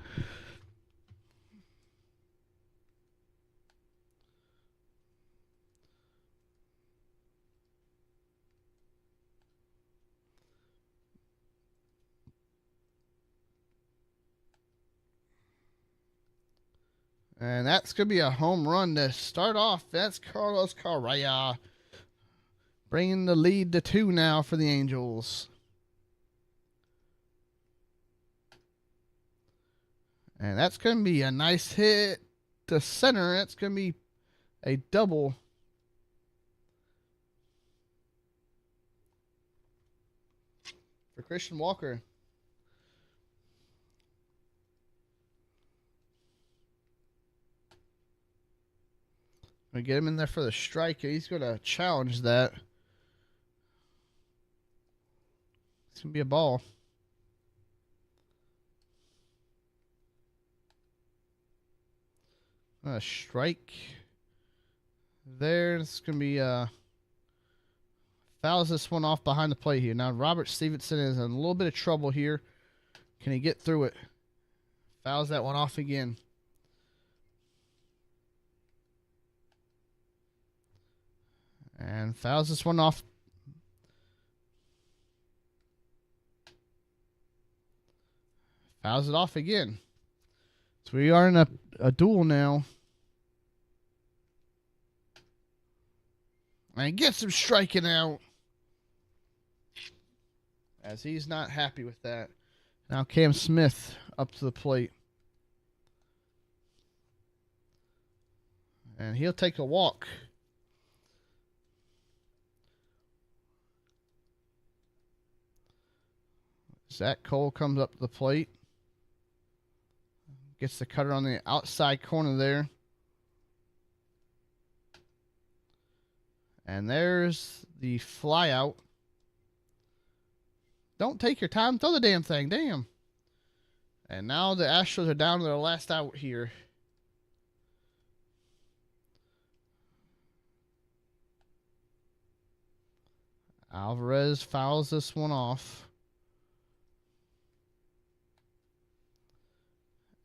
And that's going to be a home run to start off. That's Carlos Correa bringing the lead to 2 now for the Angels. And that's going to be a nice hit to center. That's going to be a double. For Christian Walker. We get him in there for the strike. He's going to challenge that. It's going to be a ball. A strike there. It's going to be fouls this one off behind the plate here. Now Robert Stevenson is in a little bit of trouble here. Can he get through it? Fouls that one off again. And fouls this one off. Fouls it off again. So we are in a duel now. And gets him striking out. As he's not happy with that. Now Cam Smith up to the plate. And he'll take a walk. Zach Cole comes up to the plate. Gets the cutter on the outside corner there. And there's the fly out. Don't take your time. Throw the damn thing. Damn. And now the Astros are down to their last out here. Alvarez fouls this one off.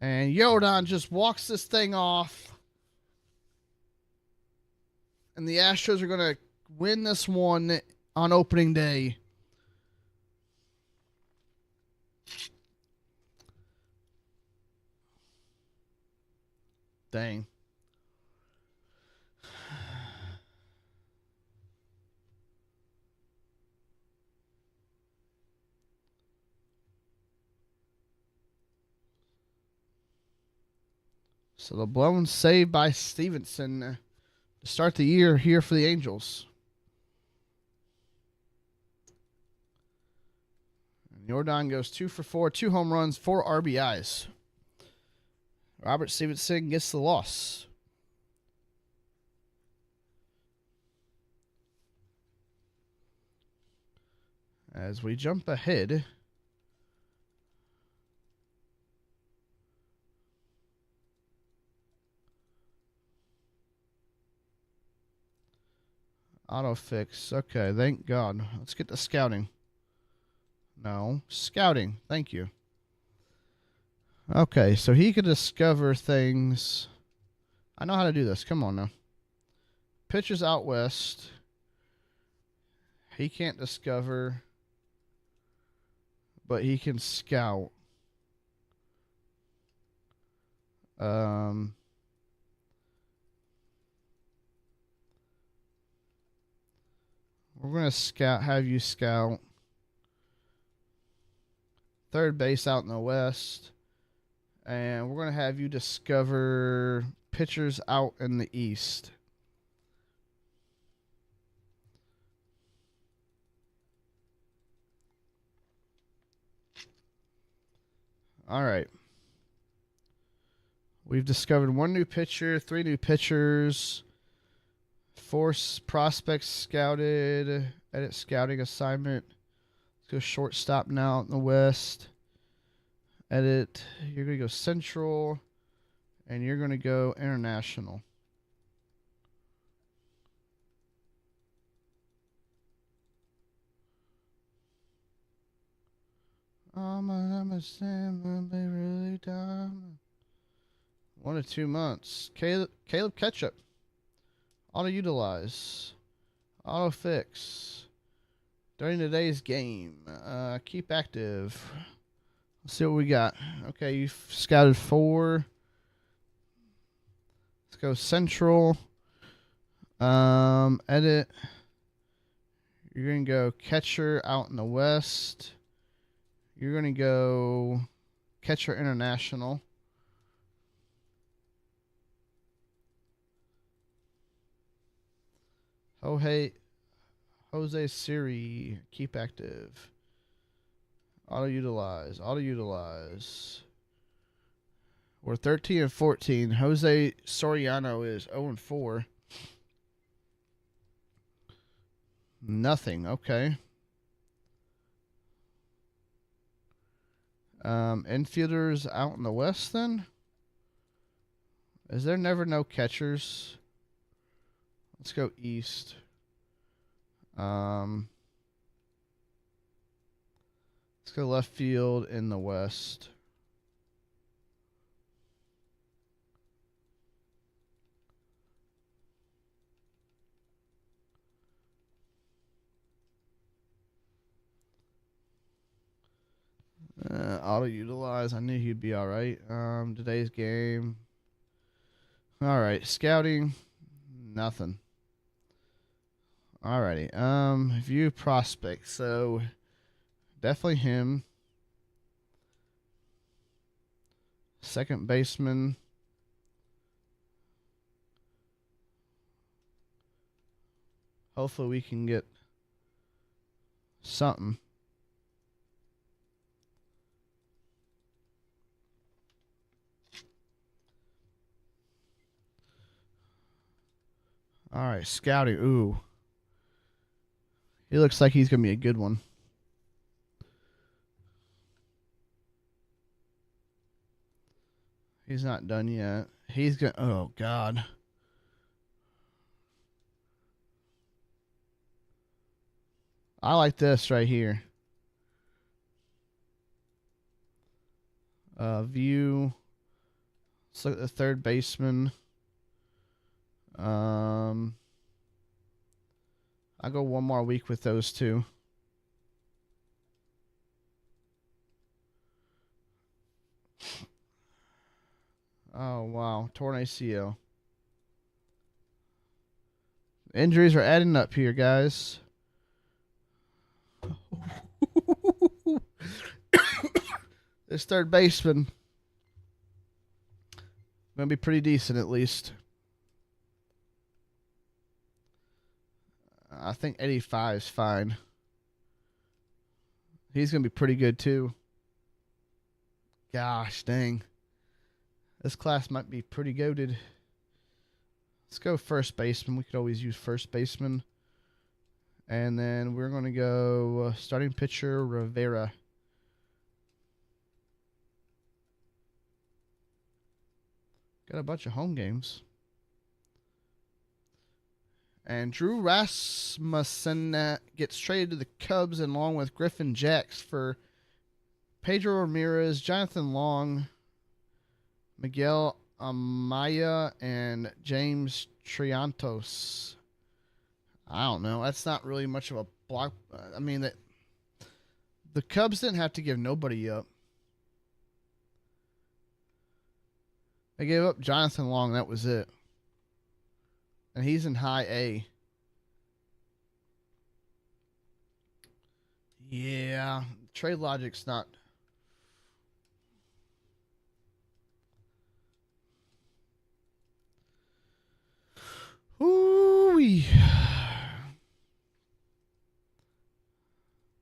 And Yordan just walks this thing off. And the Astros are going to win this one on opening day. Dang. So the blown save by Stevenson to start the year here for the Angels. And Yordan goes 2 for 4, 2 home runs, 4 RBIs. Robert Stevenson gets the loss. As we jump ahead, auto fix. Okay, thank God. Let's get to scouting. No, scouting. Thank you. Okay, so he could discover things. I know how to do this. Come on now. Pitches out west. He can't discover, but he can scout. We're going to have you scout third base out in the west. And we're going to have you discover pitchers out in the east. All right. We've discovered 1 new pitcher, 3 new pitchers, 4 prospects scouted. Edit scouting assignment. Let's go shortstop now in the West. Edit. You're going to go Central, and you're going to go International. I'm a Sam, be really dumb. 1 to 2 months. Caleb Ketchup. Auto utilize. Auto fix. During today's game. Keep active. Let's see what we got. Okay, you've scouted 4. Let's go Central. Edit. You're going to go catcher out in the West. You're going to go catcher International. Oh, hey. Jose Siri. Keep active. Auto utilize. Auto utilize. We're 13 and 14. Jose Soriano is 0 and 4. Nothing. Okay. Infielders out in the West then? Is there never no catchers? Let's go East. Let's go left field in the West. Auto utilize. I knew he'd be all right. Today's game. All right, scouting. Nothing. Alrighty. View prospect. So definitely him. Second baseman. Hopefully we can get something. All right, scouting. Ooh. He looks like he's going to be a good one. He's not done yet. He's going to... Oh, God. I like this right here. View. Let's look at the third baseman. I'll go 1 more week with those 2. Oh, wow. Torn ACL. Injuries are adding up here, guys. This third baseman going to be pretty decent at least. I think 85 is fine. He's going to be pretty good too. Gosh, dang. This class might be pretty goated. Let's go first baseman. We could always use first baseman. And then we're going to go starting pitcher Rivera. Got a bunch of home games. And Drew Rasmussen gets traded to the Cubs along with Griffin Jacks for Pedro Ramirez, Jonathan Long, Miguel Amaya, and James Triantos. I don't know. That's not really much of a block. I mean, the Cubs didn't have to give nobody up. They gave up Jonathan Long. That was it. And he's in high A. Yeah. Trade logic's not. Ooh-wee.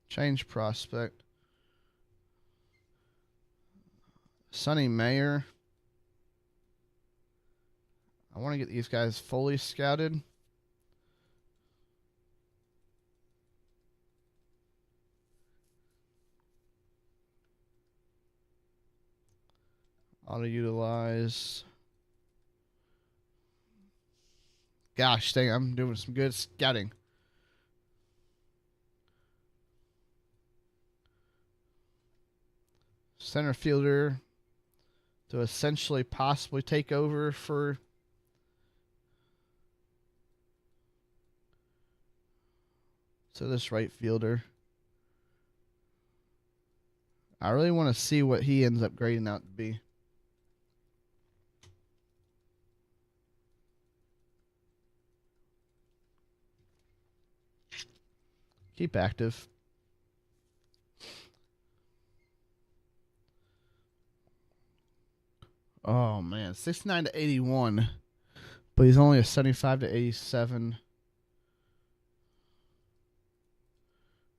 Change prospect. Sonny Mayer. I want to get these guys fully scouted. Auto utilize. Gosh dang, I'm doing some good scouting. Center fielder to essentially possibly take over for this right fielder. I really want to see what he ends up grading out to be. Keep active. Oh man, 69 to 81. But he's only a 75 to 87.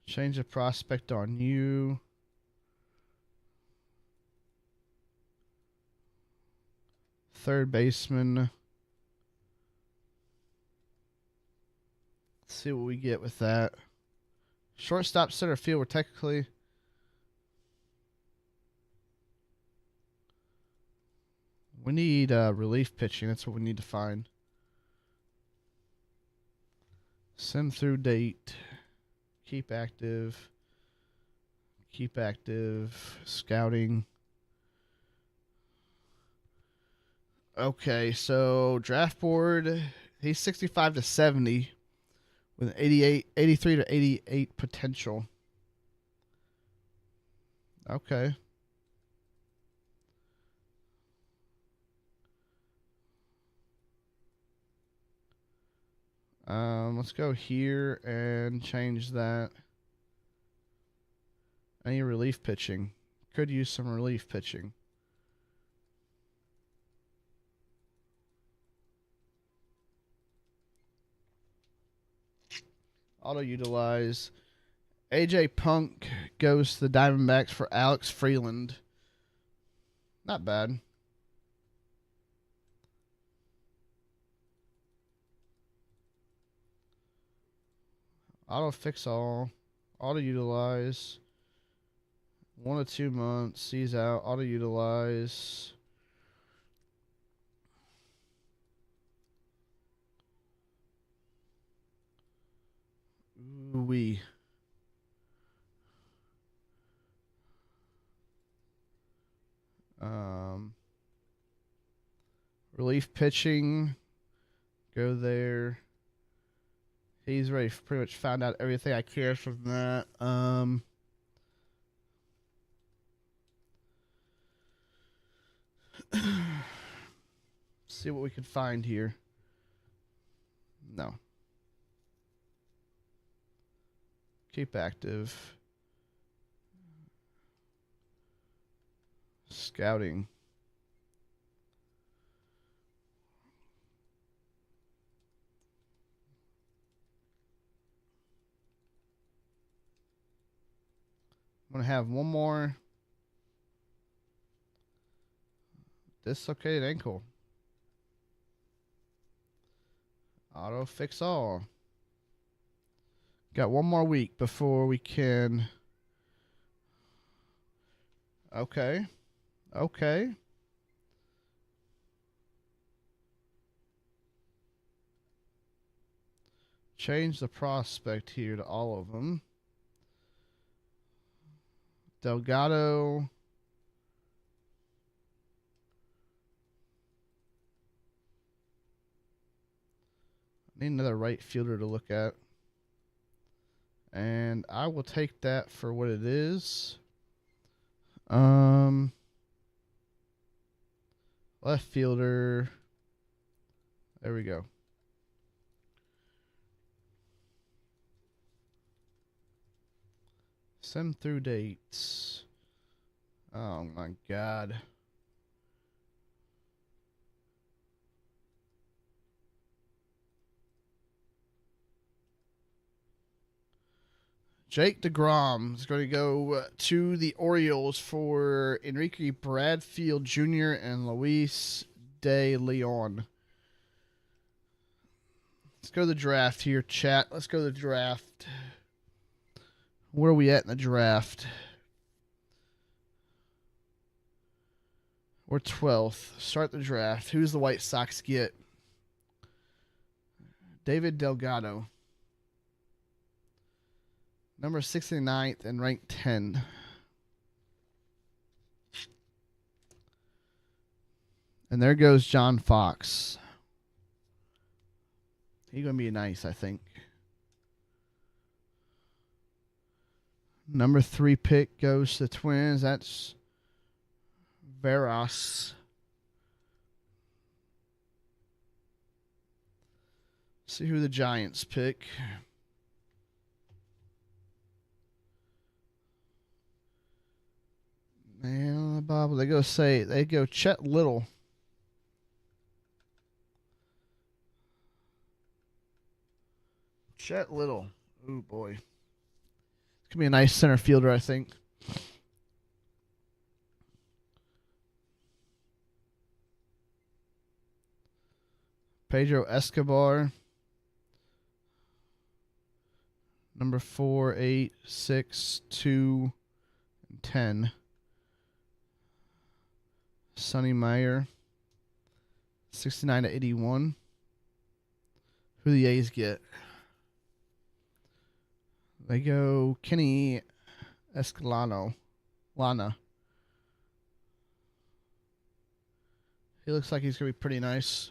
Change the prospect on you. Third baseman. Let's see what we get with that. Shortstop, center field. We're technically. We need relief pitching. That's what we need to find. Send through date. Keep active. Keep active. Scouting. Okay, so draft board. He's 65 to 70 with an 83 to 88 potential. Okay. Let's go here and change that. Any relief pitching. Could use some relief pitching. Auto utilize. AJ Punk goes to the Diamondbacks for Alex Freeland. Not bad. Auto fix all. Auto utilize. 1 to 2 months. He's out. Auto utilize. Ooh-wee. Relief pitching. Go there. He's already pretty much found out everything I care from that. See what we can find here. No. Keep active. Scouting. I'm going to have one more dislocated ankle. Auto fix all. Got one more week before we can. Okay. Okay. Change the prospect here to all of them. Delgado. Need another right fielder to look at. And I will take that for what it is. Left fielder. There we go. Send through dates. Oh my God. Jake DeGrom is going to go to the Orioles for Enrique Bradfield Jr. and Luis De Leon. Let's go to the draft here, chat. Let's go to the draft. Where are we at in the draft? We're 12th. Start the draft. Who's the White Sox get? David Delgado. Number 69th and ranked 10. And there goes John Fox. He's going to be nice, I think. Number 3 pick goes to the Twins. That's Veras. See who the Giants pick. Man, Bob, they go Chet Little. Chet Little. Oh boy. It's gonna be a nice center fielder, I think. Pedro Escobar. Number 4, 8, 6, 2, and 10. Sonny Meyer. 69 to 81. Who the A's get? They go Kenny Escalano. Lana. He looks like he's going to be pretty nice.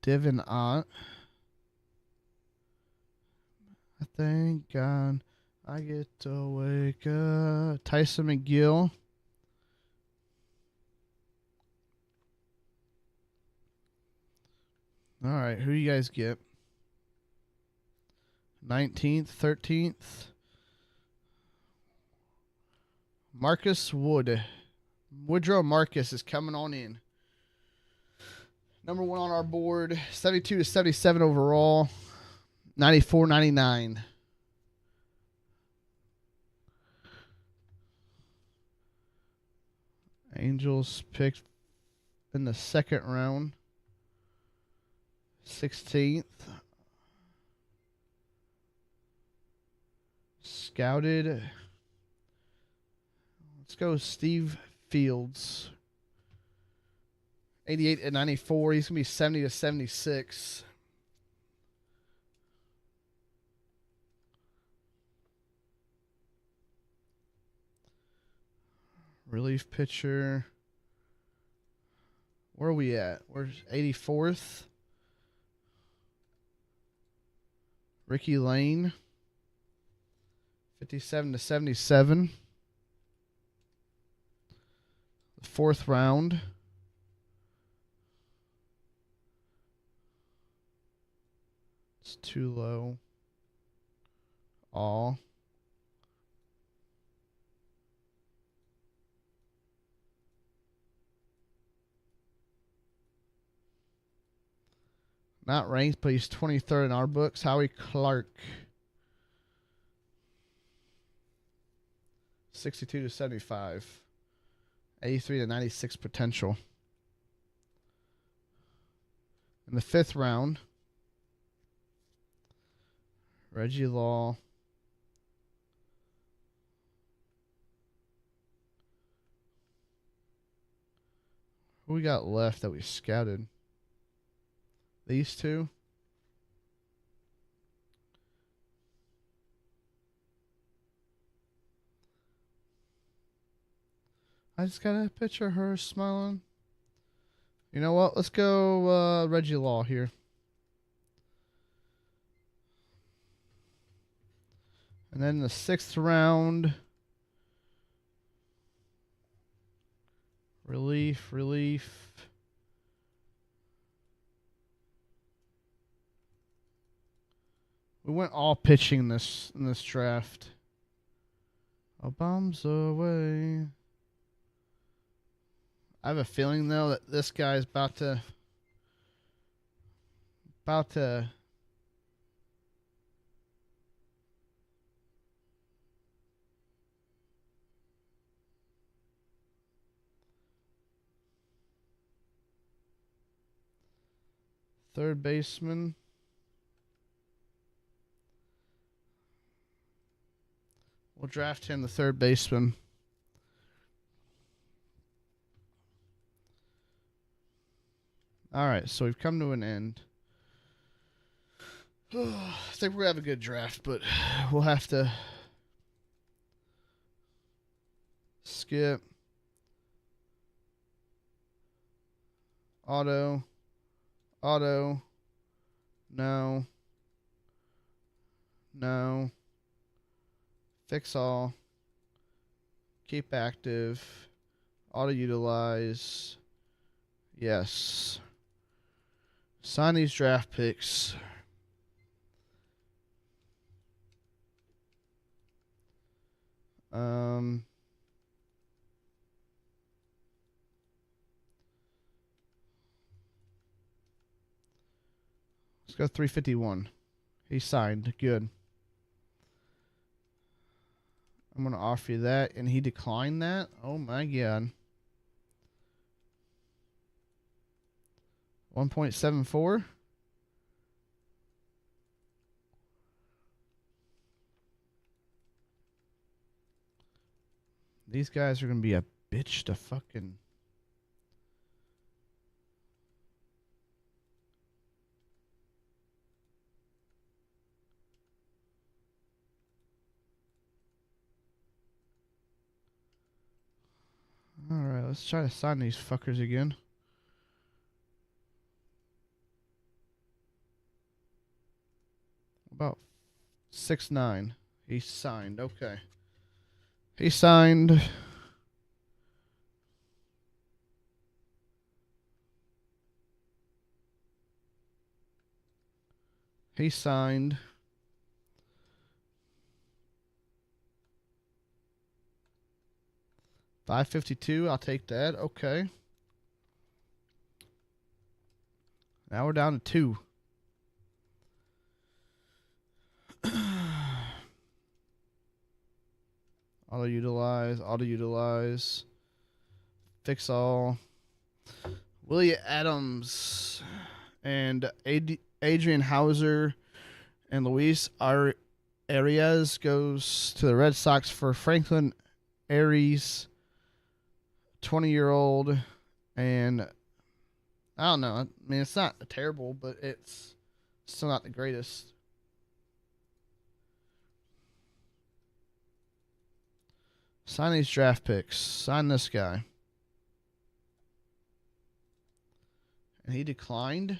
Divin Ott. I thank God I get to wake up. Tyson McGill. All right, who do you guys get? 19th, 13th. Marcus Wood. Woodrow Marcus is coming on in. Number 1 on our board. 72 to 77 overall. 94-99. Angels picked in the 2nd round. 16th. Scouted. Let's go Steve Fields. 88 and 94. He's going to be 70 to 76. Relief pitcher. Where are we at? We're 84th. Ricky Lane. 57 to 77. The 4th round. It's too low. All. Not ranked, but he's 23rd in our books. Howie Clark. 62 to 75. 83 to 96 potential. In the 5th round, Reggie Law. Who we got left that we scouted? These two. I just got a picture of her smiling. You know what? Let's go Reggie Law here. And then the 6th round. Relief. We went all pitching in this draft. A bomb's away. I have a feeling though that this guy's about to Third baseman. We'll draft him the third baseman. All right, so we've come to an end. I think we're going to have a good draft, but we'll have to skip. Auto. No. Fix all. Keep active. Auto utilize. Yes. Sign these draft picks. Let's go 351. He signed. Good. I'm going to offer you that, and he declined that? Oh, my God. 1.74? These guys are going to be a bitch to fucking... Alright, let's try to sign these fuckers again. About 6'9". He signed. Okay. He signed. He signed. $552. I'll take that. Okay. Now we're down to 2. Auto utilize. Fix all. Willie Adams and Adrian Hauser and Luis Arias goes to the Red Sox for Franklin Aries, 20-year-old, and I don't know. I mean, it's not terrible, but it's still not the greatest. Sign these draft picks. Sign this guy. And he declined.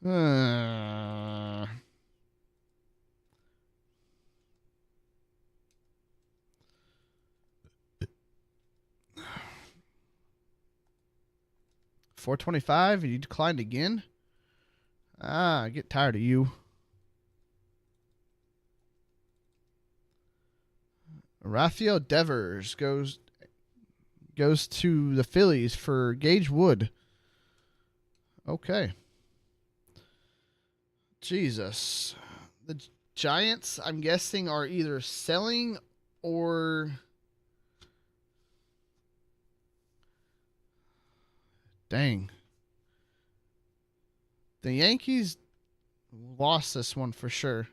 $425. You declined again? I get tired of you. Rafael Devers goes to the Phillies for Gage Wood. Okay. Jesus. The Giants, I'm guessing, are either selling or... Dang. The Yankees lost this one for sure.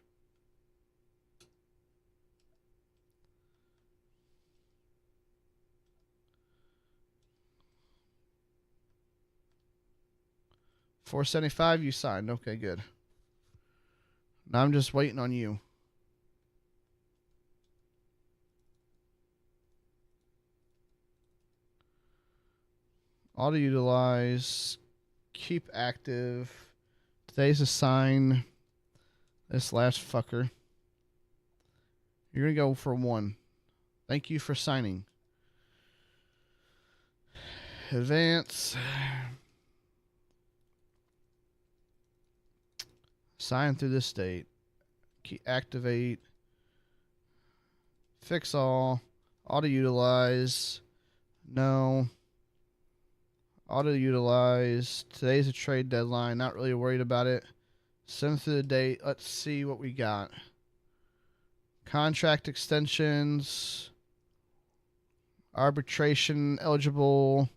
$475, you signed. Okay, good. Now I'm just waiting on you. Auto utilize. Keep active. Today's assign. This last fucker. You're going to go for 1. Thank you for signing. Advance. Sign through this date. Activate. Fix all. Auto utilize. No. Auto utilize. Today's a trade deadline. Not really worried about it. Send through the date. Let's see what we got. Contract extensions. Arbitration eligible.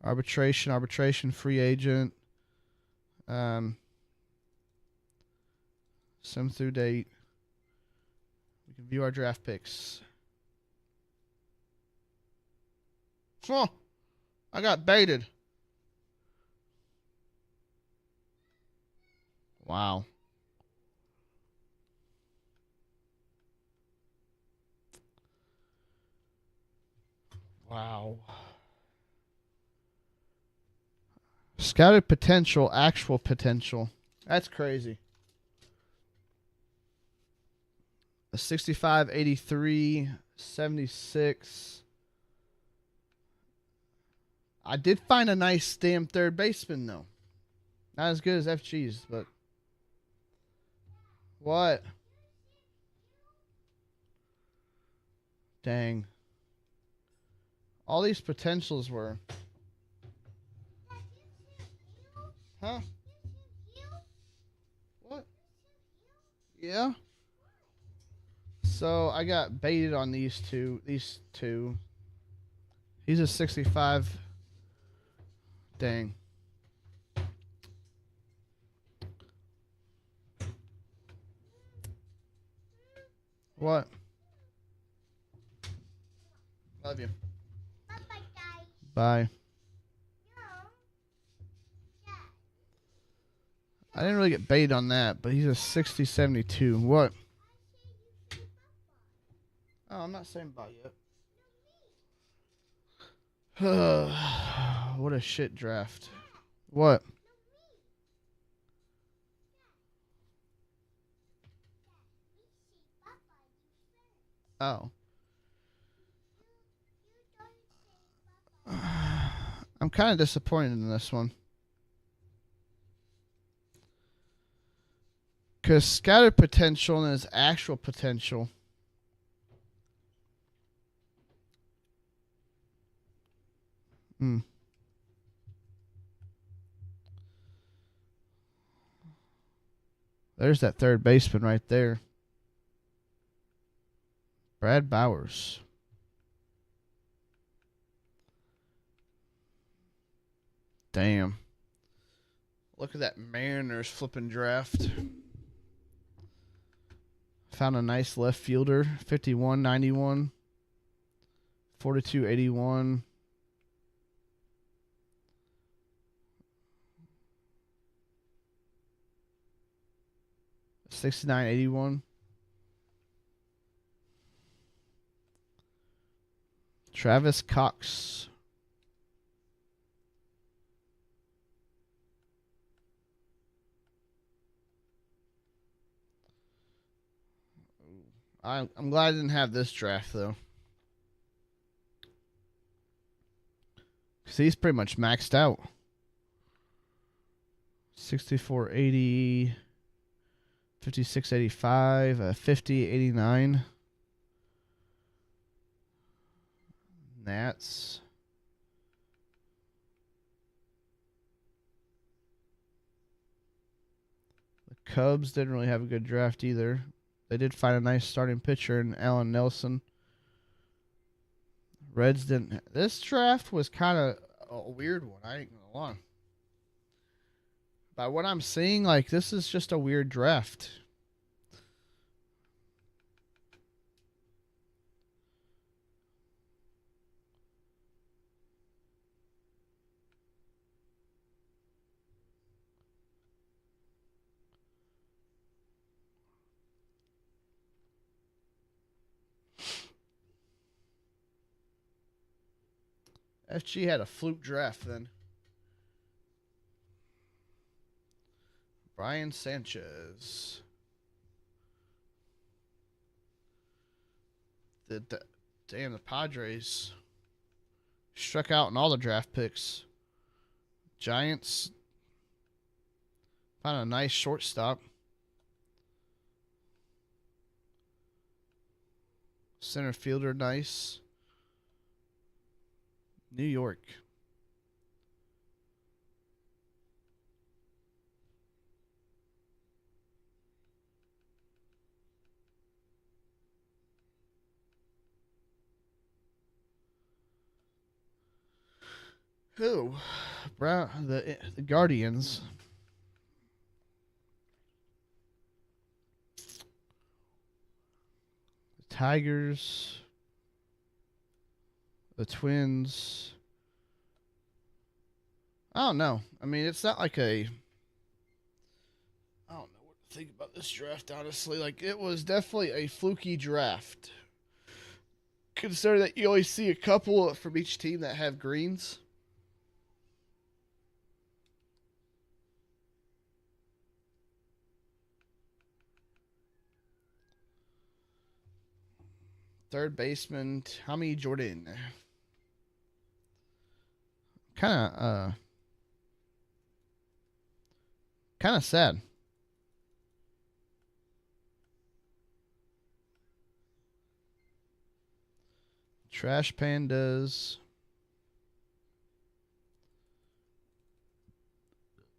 Arbitration, free agent. Sim through date. We can view our draft picks. Oh, I got baited. Wow. Wow. Scouted potential, actual potential. That's crazy. A 65, 83, 76. I did find a nice damn third baseman, though. Not as good as FG's, but. What? Dang. All these potentials were. Huh? What? Yeah. So I got baited on these two. These two. He's a 65. Dang. What? Love you. Bye. I didn't really get baited on that, but he's a 60, 72. What? Oh, I'm not saying bye yet. What a shit draft. What? Oh. I'm kind of disappointed in this one. Because scattered potential and his actual potential. There's that third baseman right there. Brad Bowers. Damn. Look at that Mariners flipping draft. Found a nice left fielder. 51-91. 42-81. $69.81. Travis Cox. I'm glad I didn't have this draft, though. Because he's pretty much maxed out. 64-80. 56-85. 50-89. Nats. The Cubs didn't really have a good draft either. They did find a nice starting pitcher in Alan Nelson. Reds didn't. This draft was kind of a weird one. I ain't gonna lie. By what I'm seeing, like, this is just a weird draft. FG had a fluke draft then. Brian Sanchez. Damn, the Padres struck out in all the draft picks. Giants found a nice shortstop. Center fielder, nice. New York. Who? Brown. The Guardians. The Tigers. The Twins. I don't know. I mean, it's not like a. I don't know what to think about this draft, honestly. Like, it was definitely a fluky draft. Consider that you always see a couple from each team that have greens. Third baseman, Tommy Jordan. Kind of sad. Trash Pandas.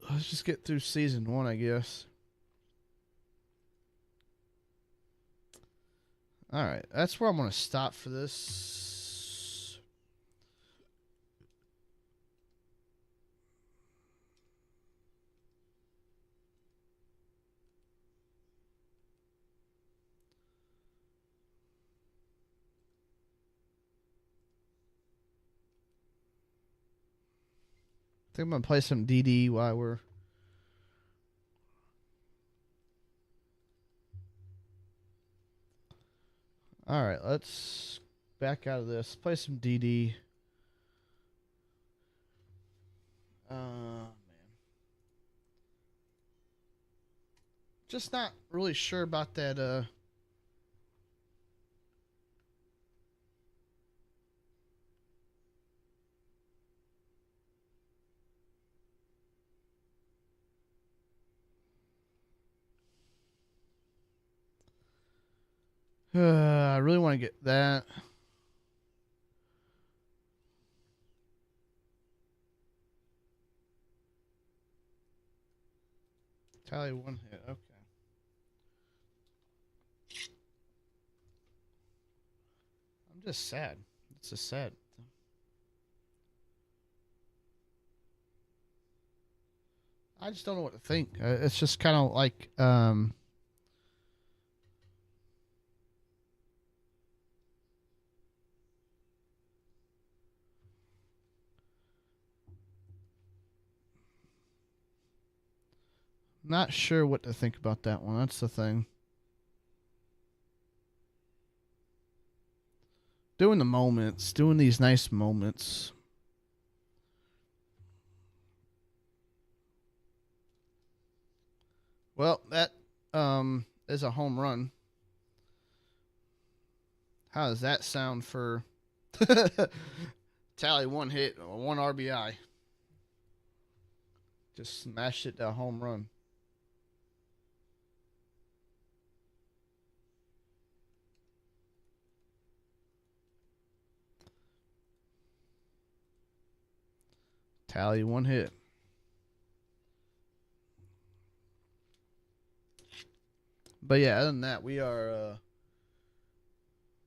Let's just get through season 1, I guess. All right, that's where I'm going to stop for this. I think I'm going to play some DD while we're... All right, let's back out of this. Play some DD. Man. Just not really sure about that, I really want to get that. Tally 1 hit. Okay. I'm just sad. It's just sad. I just don't know what to think. It's just kind of like, not sure what to think about that one. That's the thing. Doing the moments, doing these nice moments. Well, that is a home run. How does that sound for Tally 1 hit, 1 RBI? Just smashed it to a home run. Tally 1 hit. But yeah, other than that, we are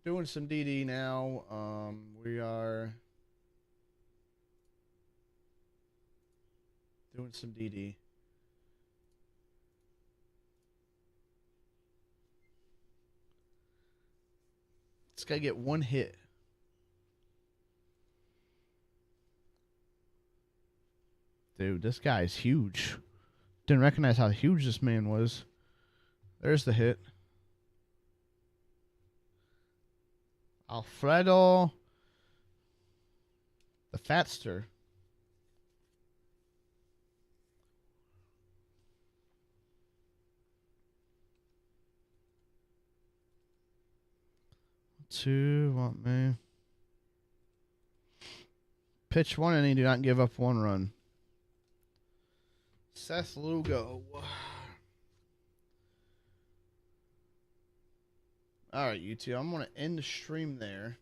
doing some DD now. We are doing some DD. This guy get 1 hit. Dude, this guy is huge. Didn't recognize how huge this man was. There's the hit. Alfredo the Fatster. Two, want me. Pitch 1 inning, do not give up 1 run. Seth Lugo. All right, YouTube. I'm going to end the stream there.